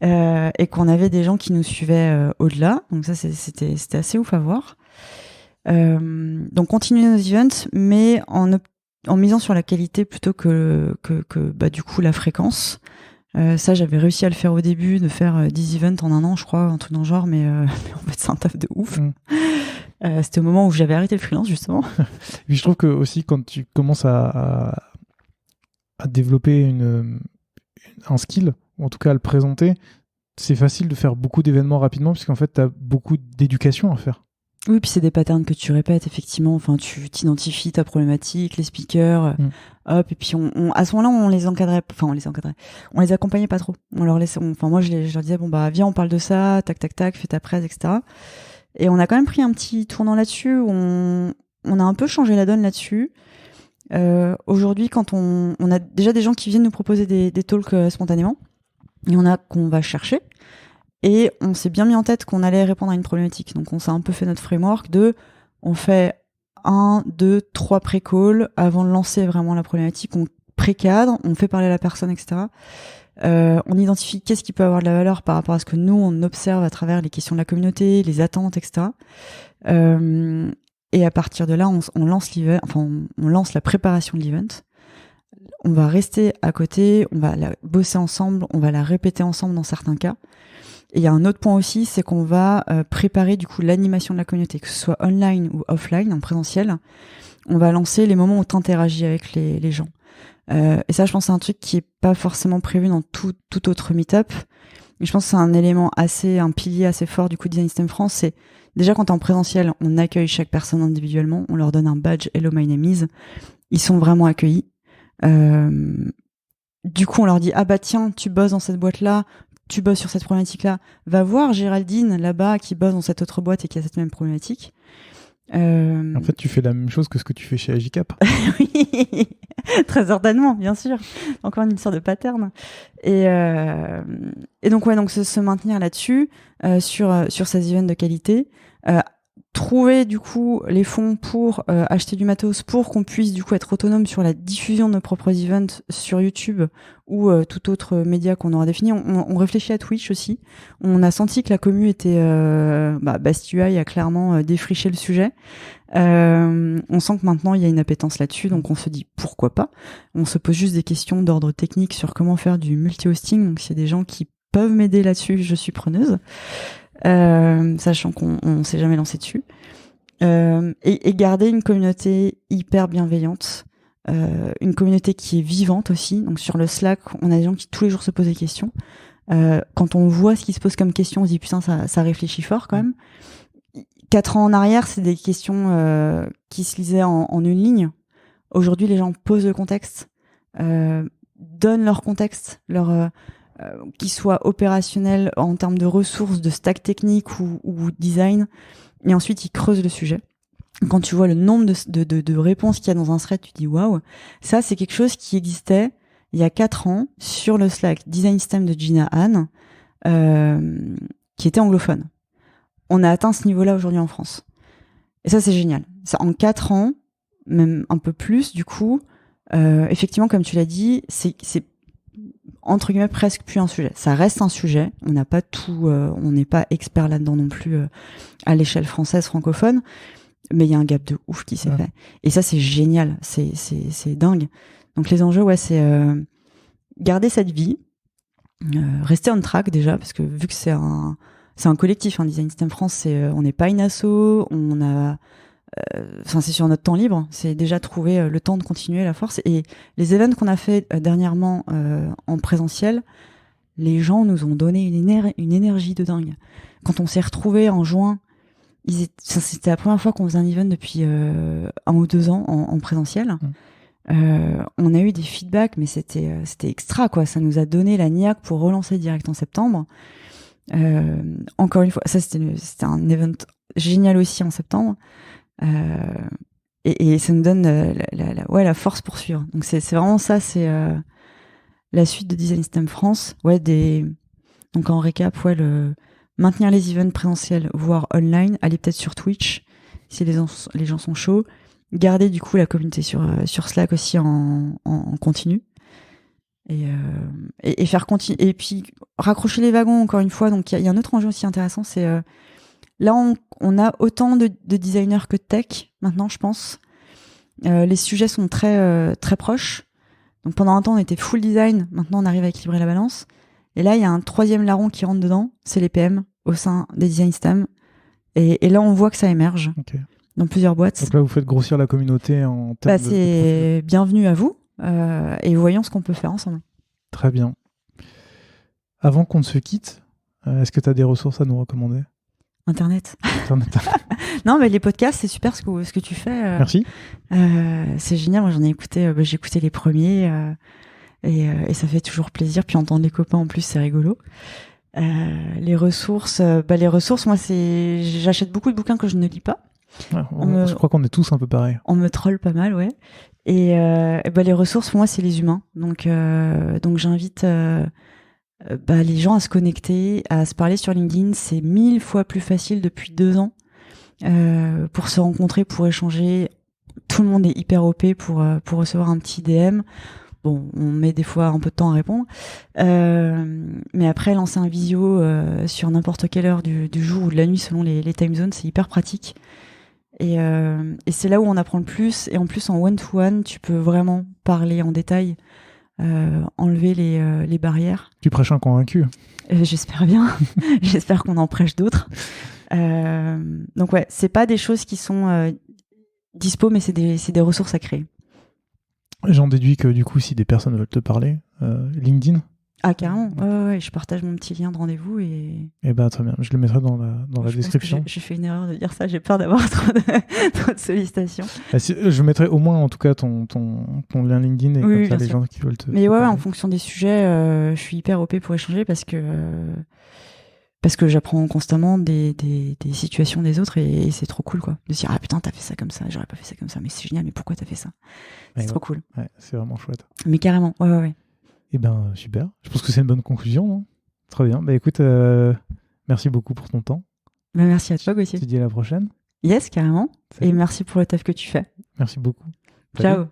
B: et qu'on avait des gens qui nous suivaient au-delà. Donc ça, c'était assez ouf à voir. Donc continuer nos events, mais en misant sur la qualité plutôt que du coup la fréquence. Ça, j'avais réussi à le faire au début, de faire 10 events en un an, je crois, un truc dans le genre, mais en fait, c'est un taf de ouf. C'était au moment où j'avais arrêté le freelance, justement.
A: Puis je trouve que aussi, quand tu commences à développer un skill, ou en tout cas à le présenter, c'est facile de faire beaucoup d'événements rapidement, puisqu'en fait, tu as beaucoup d'éducation à faire.
B: Oui, puis c'est des patterns que tu répètes, effectivement. Enfin, tu t'identifies ta problématique, les speakers, hop, et puis à ce moment-là, on les accompagnait pas trop. On leur laissait, moi, je leur disais, viens, on parle de ça, tac, tac, tac, fais ta presse, etc. Et on a quand même pris un petit tournant là-dessus, où on a un peu changé la donne là-dessus. Aujourd'hui, quand on a déjà des gens qui viennent nous proposer des talks spontanément, il y en a qu'on va chercher. Et on s'est bien mis en tête qu'on allait répondre à une problématique. Donc on s'est un peu fait notre framework on fait 1, 2, 3 pré-calls avant de lancer vraiment la problématique. On pré-cadre, on fait parler à la personne, etc. On identifie qu'est-ce qui peut avoir de la valeur par rapport à ce que nous, on observe à travers les questions de la communauté, les attentes, etc. Et à partir de là, on lance l'event, on lance la préparation de l'event. On va rester à côté, on va la bosser ensemble, on va la répéter ensemble dans certains cas. Et il y a un autre point aussi, c'est qu'on va préparer du coup l'animation de la communauté, que ce soit online ou offline, en présentiel. On va lancer les moments où tu interagis avec les gens. Et ça, je pense que c'est un truc qui est pas forcément prévu dans tout autre meet-up. Et je pense que c'est un pilier assez fort du coup Design System France. C'est déjà quand t'es en présentiel, on accueille chaque personne individuellement, on leur donne un badge Hello, my name is. Ils sont vraiment accueillis. Du coup, on leur dit tiens, tu bosses dans cette boîte-là, tu bosses sur cette problématique-là, va voir Géraldine là-bas qui bosse dans cette autre boîte et qui a cette même problématique.
A: En fait, tu fais la même chose que ce que tu fais chez Agicap.
B: Oui, très certainement, bien sûr. Encore une sorte de pattern. Et donc, ouais, donc se maintenir là-dessus, sur ces events de qualité. Trouver du coup les fonds pour acheter du matos pour qu'on puisse du coup être autonome sur la diffusion de nos propres events sur YouTube ou tout autre média qu'on aura défini. On réfléchit à Twitch aussi. On a senti que la commu était Bastui a clairement défriché le sujet. On sent que maintenant il y a une appétence là-dessus, donc on se dit pourquoi pas. On se pose juste des questions d'ordre technique sur comment faire du multi-hosting. Donc s'il y a des gens qui peuvent m'aider là-dessus, je suis preneuse. Sachant qu'on s'est jamais lancé dessus, et garder une communauté hyper bienveillante, une communauté qui est vivante aussi. Donc sur le Slack, on a des gens qui tous les jours se posent des questions. Quand on voit ce qui se pose comme question, on se dit putain, ça réfléchit fort quand même. 4 ans en arrière, c'est des questions qui se lisaient en une ligne. Aujourd'hui, les gens posent le contexte, donnent leur contexte, qui soit opérationnel en termes de ressources, de stack technique ou design, et ensuite ils creusent le sujet. Quand tu vois le nombre de réponses qu'il y a dans un thread, tu dis waouh, ça c'est quelque chose qui existait il y a 4 ans sur le Slack Design System de Gina Han, qui était anglophone. On a atteint ce niveau-là aujourd'hui en France. Et ça c'est génial. Ça, en 4 ans, même un peu plus du coup, effectivement comme tu l'as dit, c'est entre guillemets presque plus un sujet. Ça reste un sujet. On n'a pas tout, on n'est pas expert là-dedans non plus à l'échelle française francophone, mais il y a un gap de ouf qui s'est fait. Et ça c'est génial, c'est dingue. Donc les enjeux, ouais, c'est garder cette vie, rester on track déjà, parce que vu que c'est un collectif, Design System France, on n'est pas une asso, on a c'est sur notre temps libre, c'est déjà trouver le temps de continuer la force. Et les events qu'on a fait dernièrement en présentiel, les gens nous ont donné une énergie de dingue. Quand on s'est retrouvés en juin, c'était la première fois qu'on faisait un event depuis 1 ou 2 ans en présentiel. On a eu des feedbacks, mais c'était extra, quoi. Ça nous a donné la niaque pour relancer direct en septembre. Encore une fois, ça c'était un event génial aussi en septembre. Et ça nous donne la force pour suivre. Donc c'est vraiment ça, c'est la suite de Design System France. Donc en récap, maintenir les events présentiels, voire online, aller peut-être sur Twitch si les gens sont chauds. Garder du coup la communauté sur Slack aussi en continu. Et faire continuer. Et puis raccrocher les wagons encore une fois. Donc il y a un autre enjeu aussi intéressant, c'est là, on a autant de designers que de tech, maintenant, je pense. Les sujets sont très, très proches. Donc, pendant un temps, on était full design. Maintenant, on arrive à équilibrer la balance. Et là, il y a un 3e larron qui rentre dedans. C'est les PM au sein des design systems. Et là, on voit que ça émerge dans plusieurs boîtes.
A: Donc là, vous faites grossir la communauté en termes
B: c'est bienvenue à vous. Et voyons ce qu'on peut faire ensemble.
A: Très bien. Avant qu'on ne se quitte, est-ce que tu as des ressources à nous recommander ?
B: Internet. Non, mais les podcasts, c'est super ce que tu fais.
A: Merci.
B: C'est génial. Moi, j'en ai écouté. J'ai écouté les premiers et ça fait toujours plaisir. Puis entendre les copains en plus, c'est rigolo. Les ressources, moi, j'achète beaucoup de bouquins que je ne lis pas.
A: Je crois qu'on est tous un peu pareil.
B: On me troll pas mal, ouais. Et les ressources, pour moi, c'est les humains. Donc j'invite les gens à se connecter, à se parler sur LinkedIn. C'est 1000 fois plus facile depuis 2 ans pour se rencontrer, pour échanger. Tout le monde est hyper OP pour recevoir un petit DM. Bon, on met des fois un peu de temps à répondre. Mais après, lancer un visio sur n'importe quelle heure du jour ou de la nuit selon les time zones, c'est hyper pratique. Et c'est là où on apprend le plus. Et en plus, en one-to-one, tu peux vraiment parler en détail, enlever les barrières.
A: Tu prêches un convaincu.
B: J'espère bien. J'espère qu'on en prêche d'autres. Donc ouais, c'est pas des choses qui sont dispo, mais c'est des ressources à créer.
A: J'en déduis que du coup, si des personnes veulent te parler, LinkedIn.
B: Ah carrément, ouais, je partage mon petit lien de rendez-vous et...
A: Eh ben très bien, je le mettrai dans la description.
B: J'ai fait une erreur de dire ça, j'ai peur d'avoir trop de sollicitations.
A: Je mettrai au moins en tout cas ton lien LinkedIn et comme ça les gens qui veulent te...
B: Mais ouais, en fonction des sujets, je suis hyper OP pour échanger parce que parce que j'apprends constamment des situations des autres et c'est trop cool, quoi. De se dire, ah putain, t'as fait ça comme ça, j'aurais pas fait ça comme ça, mais c'est génial, mais pourquoi t'as fait ça? C'est trop cool.
A: Ouais, c'est vraiment chouette.
B: Mais carrément, ouais.
A: Eh ben, super. Je pense que c'est une bonne conclusion, non? Très bien. Bah écoute, merci beaucoup pour ton temps.
B: Bah, merci à toi, Gauthier.
A: Je te dis à la prochaine.
B: Yes, carrément.
A: Salut.
B: Et merci pour le taf que tu fais.
A: Merci beaucoup.
B: Ciao.
A: Salut.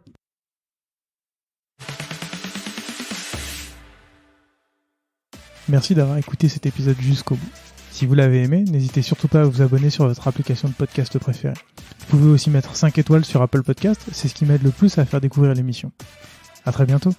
A: Merci d'avoir écouté cet épisode jusqu'au bout. Si vous l'avez aimé, n'hésitez surtout pas à vous abonner sur votre application de podcast préférée. Vous pouvez aussi mettre 5 étoiles sur Apple Podcast, c'est ce qui m'aide le plus à faire découvrir l'émission. À très bientôt.